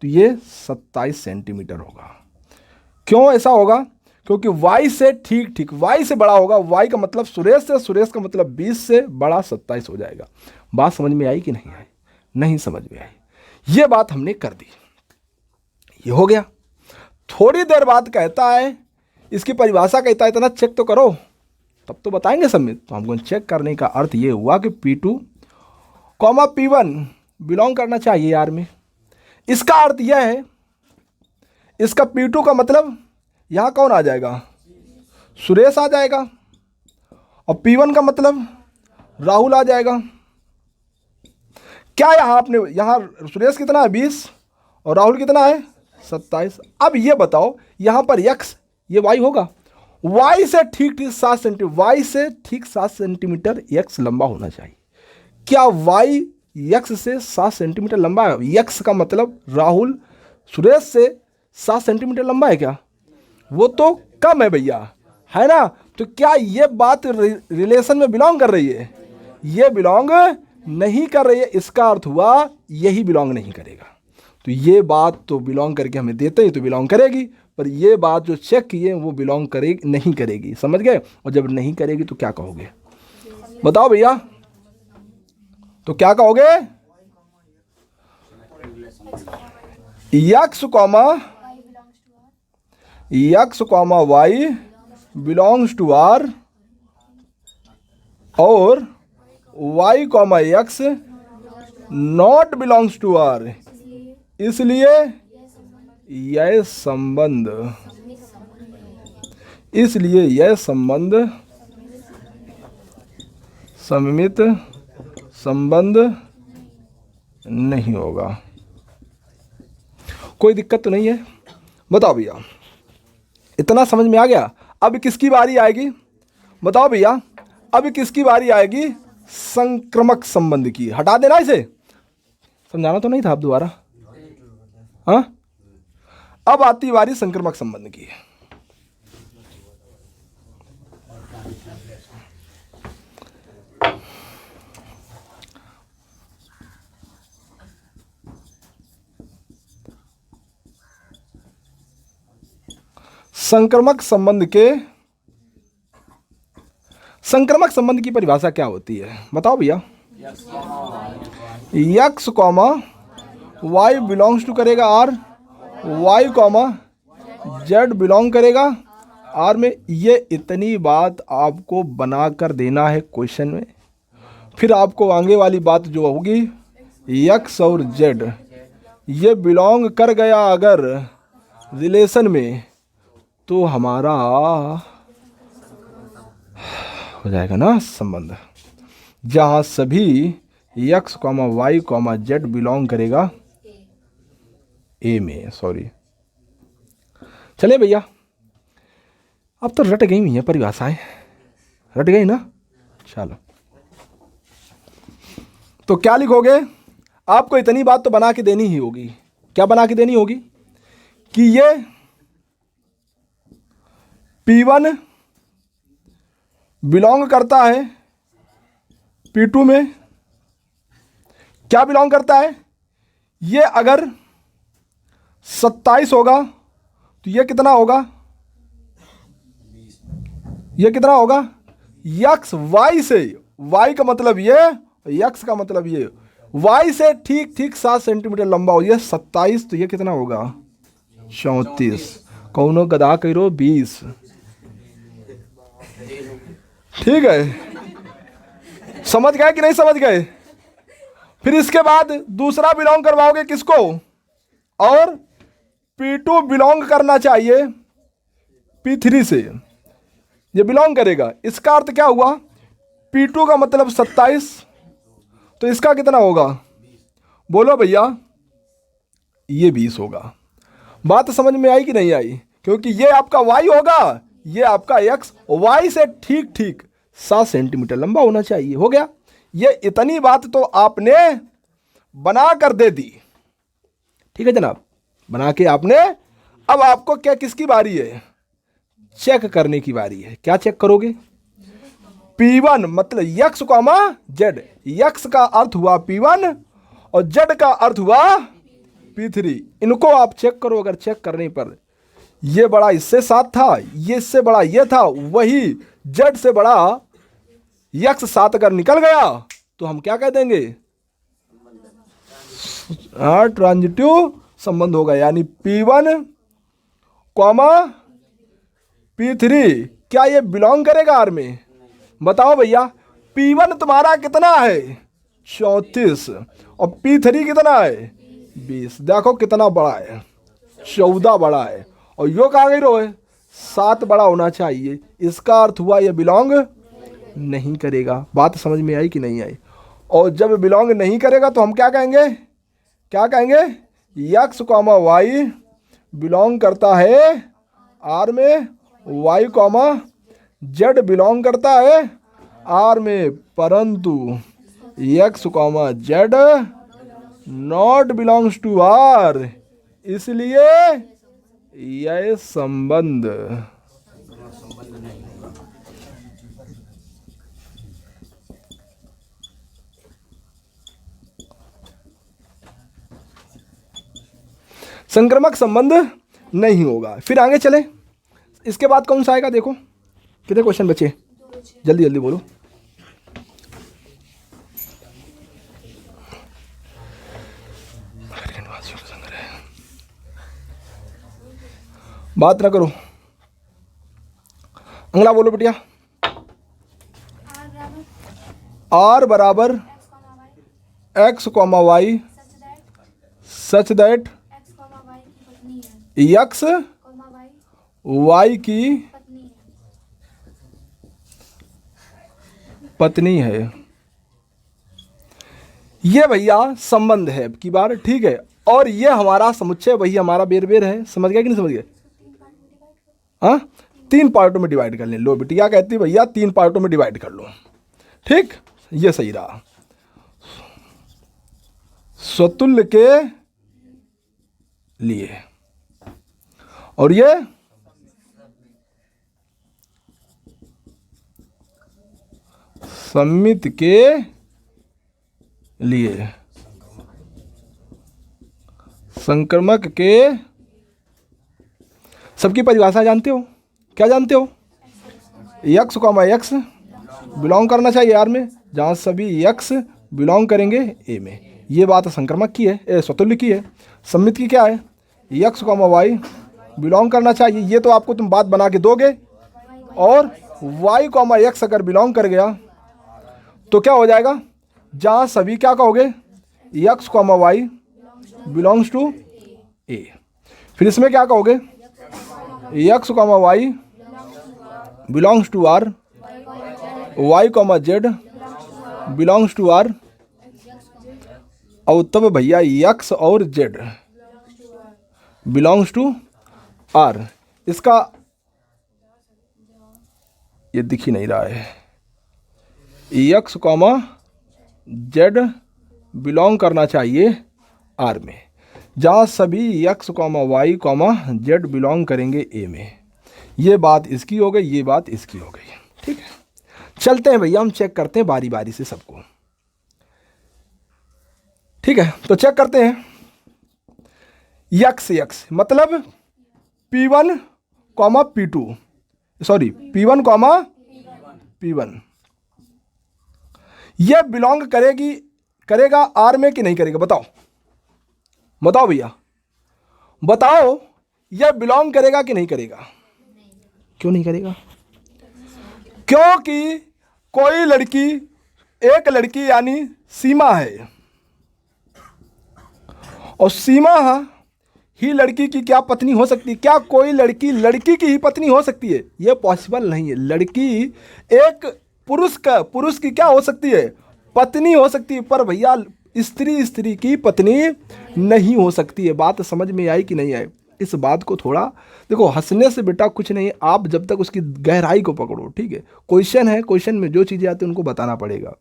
तो ये 27 सेंटीमीटर होगा। क्यों ऐसा होगा, क्योंकि y से ठीक ठीक y से बड़ा होगा, y का मतलब सुरेश से, सुरेश का मतलब 20 से बड़ा 27 हो जाएगा। बात समझ में आई कि नहीं आई, नहीं समझ में आई। ये बात हमने कर दी, ये हो गया। थोड़ी देर बाद कहता है, इसकी परिभाषा कहता है इतना चेक तो करो, तब तो बताएंगे सब में। तो हमको चेक करने का अर्थ ये हुआ कि P2, P1 बिलोंग करना चाहिए यार में। इसका अर्थ यह है, इसका P2 का मतलब यहाँ कौन आ जाएगा, सुरेश आ जाएगा, और P1 का मतलब राहुल आ जाएगा। क्या यहाँ आपने, यहाँ सुरेश कितना है 20 और राहुल कितना है 27। अब ये बताओ यहाँ पर x, ये y होगा, y से ठीक ठीक 7 सेंटीमीटर, y से ठीक 7 सेंटीमीटर x लंबा होना चाहिए। क्या y x से 7 सेंटीमीटर लंबा है, x का मतलब राहुल सुरेश से 7 सेंटीमीटर लंबा है क्या, वो तो कम है भैया, है ना। तो क्या ये बात रिलेशन में बिलोंग कर रही है, ये बिलोंग नहीं कर रही है। इसका अर्थ हुआ यही बिलोंग नहीं करेगा। तो ये बात तो बिलोंग करके हमें देते ही तो बिलोंग करेगी, पर ये बात जो चेक किए वो बिलोंग करेगी नहीं करेगी, समझ गए। और जब नहीं करेगी तो क्या कहोगे, बताओ भैया, तो क्या कहोगे, x comma y belongs to R और y comma x not belongs to R। इसलिए यह संबंध, इसलिए यह संबंध सममित संबंध नहीं होगा। कोई दिक्कत तो नहीं है, बताओ भैया, इतना समझ में आ गया। अब किसकी बारी आएगी, बताओ भैया, अब किसकी बारी आएगी, संक्रमक संबंध की। हटा देना इसे, समझाना तो नहीं था आप दोबारा, हाँ। अब आती बारी संक्रमक संबंध की। संक्रमक संबंध की परिभाषा क्या होती है, बताओ भैया। x comma y belongs to करेगा R, y comma z belong करेगा R में। ये इतनी बात आपको बना कर देना है क्वेश्चन में। फिर आपको आगे वाली बात जो होगी, x और z ये बिलोंग कर गया अगर रिलेशन में, तो हमारा हो जाएगा ना संबंध, जहाँ सभी x, y, z बिलोंग करेगा ए में। सॉरी, चले भैया, अब तो रट गई हुई हैं परिभाषाएं, रट गई ना। चलो, तो क्या लिखोगे? आपको इतनी बात तो बना के देनी ही होगी। क्या बना के देनी होगी? कि ये P1 बिलोंग करता है P2 में। क्या बिलोंग करता है? ये अगर 27 होगा तो ये कितना होगा? ये कितना होगा? x y से, y का मतलब ये, x का मतलब ये, y से ठीक ठीक 7 सेंटीमीटर लंबा हो। ये 27 तो ये कितना होगा? 34। कौनो गधा करो 20। ठीक है, समझ गए कि नहीं समझ गए? फिर इसके बाद दूसरा बिलोंग करवाओगे किसको? और P2 बिलोंग करना चाहिए P3 से, ये बिलोंग करेगा। इसका अर्थ क्या हुआ? P2 का मतलब 27, तो इसका कितना होगा? बोलो भैया, ये 20 होगा। बात समझ में आई कि नहीं आई? क्योंकि ये आपका y होगा, ये आपका x, y से ठीक ठीक 7 सेंटीमीटर लंबा होना चाहिए। हो गया। ये इतनी बात तो आपने बना कर दे दी। ठीक है जनाब, बना के आपने, अब आपको क्या, किसकी बारी है? चेक करने की बारी है। क्या चेक करोगे? P1 मतलब x, z। x का अर्थ हुआ P1 और z का अर्थ हुआ P3। इनको आप चेक करो। अगर चेक करने पर ये बड़ा इससे 7 था, ये इससे बड़ा ये था, वही z से बड़ा x 7 अगर निकल गया तो हम क्या कह देंगे? ट्रांजिटिव संबंध होगा। यानी P1, P3 क्या ये बिलोंग करेगा R में? बताओ भैया। P1 तुम्हारा कितना है? 34। और P3 कितना है? 20। देखो कितना बड़ा है, 14 बड़ा है। और यो कहाँ गई रो है? 7 बड़ा होना चाहिए। इसका अर्थ हुआ ये बिलोंग नहीं करेगा। बात समझ में आई कि नहीं आई? और जब बिलोंग नहीं करेगा तो हम क्या कहेंगे? क्या कहेंगे? x, y बिलोंग करता है R में, y, z बिलोंग करता है R में, परंतु x, z not belongs to R। इसलिए यह संबंध संक्रमक संबंध नहीं होगा। फिर आगे चले, इसके बाद कौन सा आएगा? देखो कितने क्वेश्चन बचे, जल्दी जल्दी बोलो। बात ना करो, अगला बोलो बेटिया। R बराबर x, y such that x, y की पत्नी है। ये भैया संबंध है की बार। ठीक है, और ये हमारा समुच्चय वही हमारा बेर बेर है। समझ गए कि नहीं समझ गए? हाँ, 3 पार्टों में डिवाइड कर लें। लो बेटी क्या कहती है भैया? 3 पार्टों में डिवाइड कर लो। ठीक, ये सही रहा। स्वतुल्य के लिए, और ये सममित के लिए, संक्रमक के। सबकी परिभाषा जानते हो? क्या जानते हो? x, x बिलोंग करना चाहिए R में, जहाँ सभी x बिलोंग करेंगे A में। ये बात संक्रमक की है, स्वतुल्य की है। सम्मित की क्या है? x, y बिलोंग करना चाहिए। ये तो आपको तुम बात बना के दोगे। और y, x अगर बिलोंग कर गया तो क्या हो जाएगा? जहाँ सभी क्या कहोगे? x, y belongs to A। फिर इसमें क्या कहोगे? x, y belongs to R। Y comma Z belongs to R, और तब भैया यक्स और जेड बिलोंग्स टू आर। इसका ये दिख ही नहीं रहा है, यक्स कॉमा जेड बिलोंग करना चाहिए आर में, जहाँ सभी x comma y comma z belong करेंगे ए में। ये बात इसकी हो गई, ये बात इसकी हो गई। ठीक है, चलते हैं भैया, हम चेक करते हैं बारी बारी से सबको। ठीक है, तो चेक करते हैं। यक्स यक्स मतलब P1 comma P2, sorry P1 comma P1, ये बिलोंग करेगा आर में कि नहीं करेगा? बताओ बताओ भैया, बताओ, ये बिलोंग करेगा कि नहीं करेगा? क्यों नहीं करेगा? क्योंकि कोई लड़की, एक लड़की यानी सीमा है, और सीमा ही लड़की की क्या पत्नी हो सकती है? क्या कोई लड़की लड़की की ही पत्नी हो सकती है? यह पॉसिबल नहीं है। लड़की एक पुरुष की क्या हो सकती है? पत्नी हो सकती है, पर भैया स्त्री की पत्नी नहीं हो सकती है। बात समझ में आई कि नहीं आई? इस बात को थोड़ा देखो, हंसने से बेटा कुछ नहीं, आप जब तक उसकी गहराई को पकड़ो। ठीक है, क्वेश्चन है, क्वेश्चन में जो चीज़ें आती हैं उनको बताना पड़ेगा।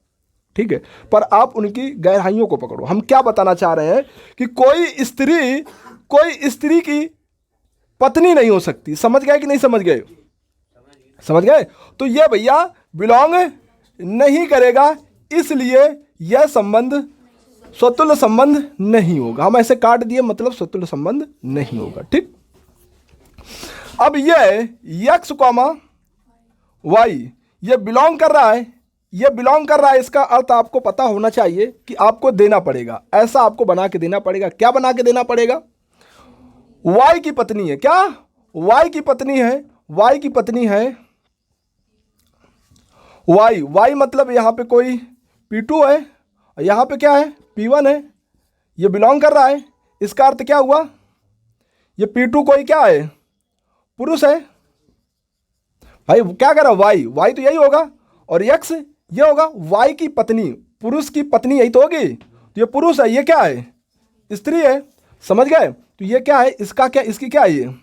ठीक है, पर आप उनकी गहराइयों को पकड़ो। हम क्या बताना चाह रहे हैं कि कोई स्त्री की पत्नी नहीं हो सकती। समझ गए कि नहीं समझ गए? समझ गए? तो ये भैया बिलोंग नहीं करेगा, इसलिए यह संबंध स्वतुल्य संबंध नहीं होगा। हम ऐसे काट दिए, मतलब स्वतुल्य संबंध नहीं होगा। ठीक, अब ये यक्स कॉमा वाई ये बिलोंग कर रहा है, ये बिलोंग कर रहा है, इसका अर्थ आपको पता होना चाहिए कि आपको देना पड़ेगा, ऐसा आपको बना के देना पड़ेगा। क्या बना के देना पड़ेगा? वाई की पत्नी है। क्या? वाई की पत्नी है, वाई की पत्नी है वाई मतलब यहां पे कोई P2 है और यहां पे क्या है? P1 है। ये बिलोंग कर रहा है, इसका अर्थ क्या हुआ? ये P2 कोई क्या है? पुरुष है। भाई क्या कर रहा है? वाई तो यही होगा, और यक्स ये होगा वाई की पत्नी, पुरुष की पत्नी यही तो होगी। तो ये पुरुष है, ये क्या है? स्त्री है। समझ गए? तो ये क्या है? इसका क्या, इसकी क्या है?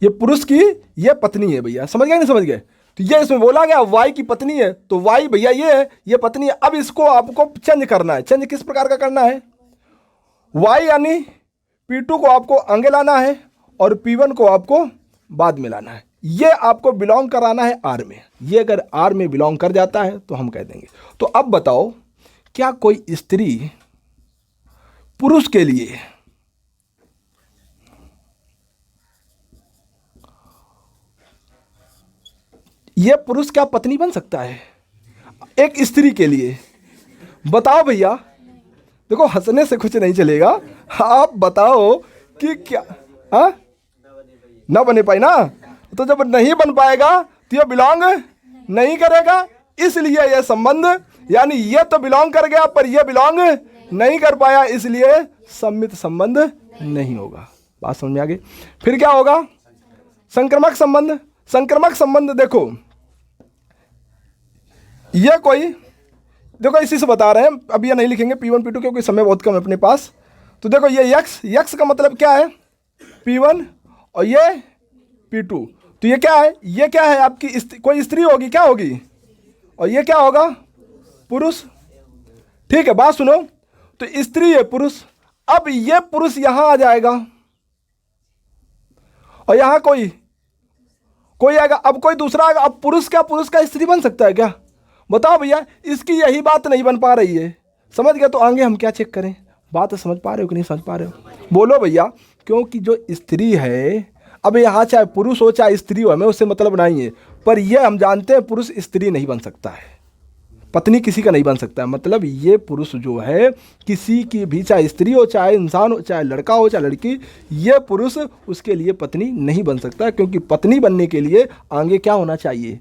ये पुरुष की ये पत्नी है भैया। समझ गए नहीं समझ गए? तो ये इसमें बोला गया वाई की पत्नी है, तो वाई भैया ये है, ये पत्नी है। अब इसको आपको चेंज करना है। चेंज किस प्रकार का करना है? वाई यानी P2 को आपको आगे लाना है और P1 को आपको बाद में लाना है। ये आपको बिलोंग कराना है आर में। ये अगर आर में बिलोंग कर जाता है तो हम कह देंगे। तो अब बताओ, क्या कोई स्त्री पुरुष के लिए यह पुरुष क्या पत्नी बन सकता है? एक स्त्री के लिए बताओ भैया। देखो, हंसने से कुछ नहीं चलेगा, आप बताओ कि क्या ना बने पाए ना? तो जब नहीं बन पाएगा तो ये बिलोंग नहीं करेगा, इसलिए यह संबंध, यानी ये तो बिलोंग कर गया पर यह बिलोंग नहीं कर पाया, इसलिए सम्मित संबंध नहीं होगा। बात समझ में आ गई? फिर क्या होगा? संक्रमक संबंध। संक्रमक संबंध देखो, ये कोई, देखो इसी से बता रहे हैं, अब ये नहीं लिखेंगे P1 P2 क्योंकि समय बहुत कम है अपने पास। तो देखो ये यक्स का मतलब क्या है? P1 और ये P2। तो ये क्या है? ये क्या है? आपकी कोई स्त्री होगी, क्या होगी? और ये क्या होगा? पुरुष। ठीक है, बात सुनो। तो स्त्री है, पुरुष। अब ये पुरुष यहां आ जाएगा और यहां कोई आएगा, अब कोई दूसरा आएगा। अब पुरुष का स्त्री बन सकता है क्या? बताओ भैया, इसकी यही बात नहीं बन पा रही है। समझ गए? तो आगे हम क्या चेक करें? बात समझ पा रहे हो कि नहीं समझ पा रहे हो? बोलो भैया। क्योंकि जो स्त्री है, अब यहाँ चाहे पुरुष हो चाहे स्त्री हो, हमें उससे मतलब नहीं है, पर यह हम जानते हैं पुरुष स्त्री नहीं बन सकता है, पत्नी किसी का नहीं बन सकता है। मतलब ये पुरुष जो है किसी की भी, चाहे स्त्री हो चाहे इंसान हो चाहे लड़का हो चाहे लड़की, ये पुरुष उसके लिए पत्नी नहीं बन सकता, क्योंकि पत्नी बनने के लिए आगे क्या होना चाहिए?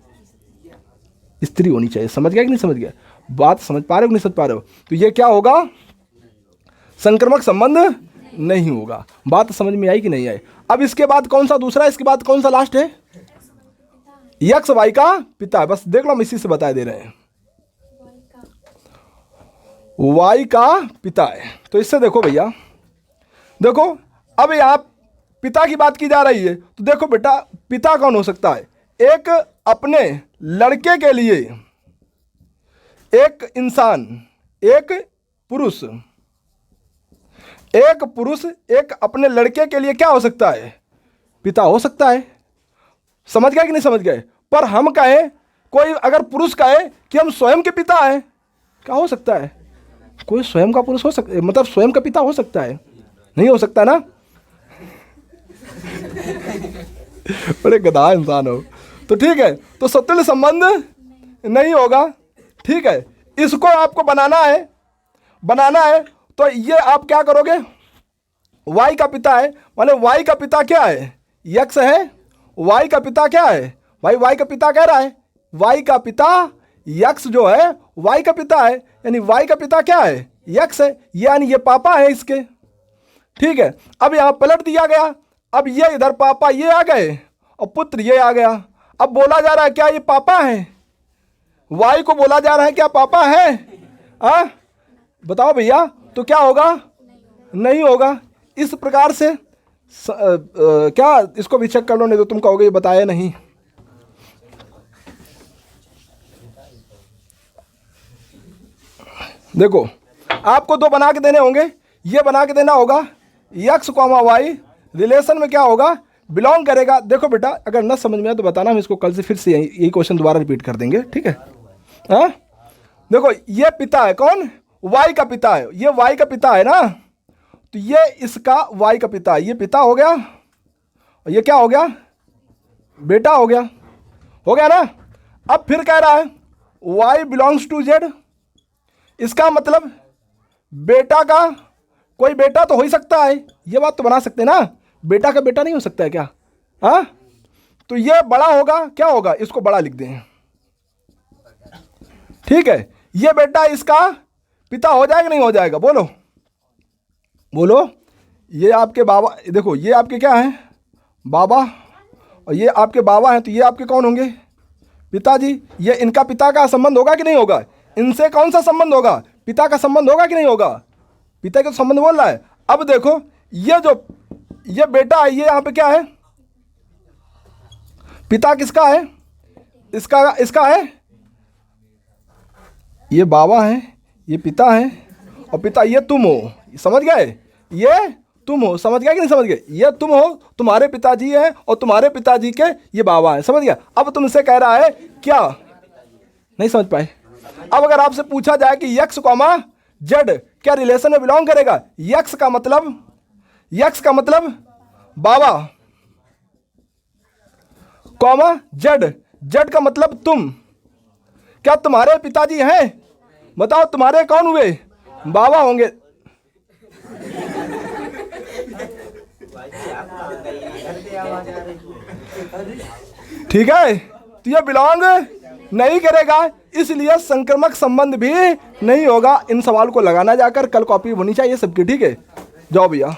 स्त्री होनी चाहिए। समझ गया कि नहीं समझ गया? बात समझ पा रहे हो कि नहीं समझ पा रहे हो? तो ये क्या होगा? संक्रमक संबंध नहीं होगा। बात समझ में आई कि नहीं आई? अब इसके बाद कौन सा दूसरा, इसके बाद कौन सा लास्ट है? यक्स वाई का पिता है, बस देख लो हम इसी से बता दे रहे हैं, वाई का पिता है। तो इससे देखो भैया, देखो अब यहाँ पिता की बात की जा रही है, तो देखो बेटा पिता कौन हो सकता है? एक अपने लड़के के लिए, एक इंसान, एक पुरुष, एक अपने लड़के के लिए क्या हो सकता है? पिता हो सकता है। समझ गए कि नहीं समझ गए? पर हम कहें, कोई अगर पुरुष कहे कि हम स्वयं के पिता हैं, क्या हो सकता है? कोई स्वयं का पुरुष हो सकता, मतलब स्वयं का पिता हो सकता है? नहीं हो सकता ना। बड़े गधा इंसान हो। तो ठीक है, तो सतुल्य संबंध नहीं होगा। ठीक है, इसको आपको बनाना है। तो ये आप क्या करोगे? वाई का पिता है, माने वाई का पिता क्या है? यक्स है। वाई का पिता क्या है भाई? वाई का पिता कह रहा है, वाई का पिता यक्स जो है वाई का पिता है, यानी वाई का पिता क्या है? यक्स है, यानी ये पापा है इसके। ठीक है, अब यहां पलट दिया गया, अब ये इधर पापा ये आ गए और पुत्र ये आ गया। अब बोला जा रहा है क्या ये पापा है? वाई को बोला जा रहा है क्या पापा है? बताओ भैया, तो क्या होगा? नहीं होगा। इस प्रकार से क्या इसको भी चेक कर लो, नहीं तो तुम कहोगे ये बताया नहीं। देखो आपको दो बना के देने होंगे, ये बना के देना होगा, यक्स कॉमा वाई रिलेशन में क्या होगा? बिलोंग करेगा। देखो बेटा, अगर न समझ में आए तो बताना, हम इसको कल से फिर से यही क्वेश्चन दोबारा रिपीट कर देंगे। ठीक है? हाँ, देखो ये पिता है, कौन? वाई का पिता है, ये वाई का पिता है ना, तो ये इसका वाई का पिता है, ये पिता हो गया और ये क्या हो गया? बेटा हो गया ना। अब फिर कह रहा है वाई बिलोंग्स टू जेड, इसका मतलब बेटा का कोई बेटा तो हो ही सकता है, ये बात तो बना सकते हैं ना। बेटा का बेटा नहीं हो सकता है क्या? हाँ, तो ये बड़ा होगा, क्या होगा? इसको बड़ा लिख दें। ठीक है, ये बेटा इसका पिता हो जाएगा नहीं हो जाएगा? बोलो। ये आपके बाबा, देखो ये आपके क्या हैं? बाबा, और ये आपके बाबा हैं, तो ये आपके कौन होंगे? पिताजी। ये इनका पिता का संबंध होगा कि नहीं होगा? इनसे कौन सा संबंध होगा? पिता का संबंध होगा कि नहीं होगा? पिता का संबंध बोल रहा है। अब देखो ये बेटा है, ये यहाँ पे क्या है? पिता किसका है? इसका है। ये बाबा है, ये पिता है, और पिता ये तुम हो। समझ गए? ये तुम हो। समझ गए कि नहीं समझ गए? ये तुम हो, तुम्हारे पिताजी हैं, और तुम्हारे पिताजी के ये बाबा हैं। समझ गया? अब तुमसे कह रहा है क्या? नहीं समझ पाए? अब अगर आपसे पूछा जाए कि यक्स कॉमा जेड क्या रिलेशन में बिलोंग करेगा? यक्स का मतलब बाबा, कॉमा जेड का मतलब तुम। क्या तुम्हारे पिताजी हैं? बताओ, तुम्हारे कौन हुए? बाबा होंगे। ठीक है, तो ये बिलोंग नहीं करेगा, इसलिए संक्रमक संबंध भी नहीं होगा। इन सवाल को लगाना जाकर, कल कॉपी होनी चाहिए सबकी। ठीक है, जाओ भैया।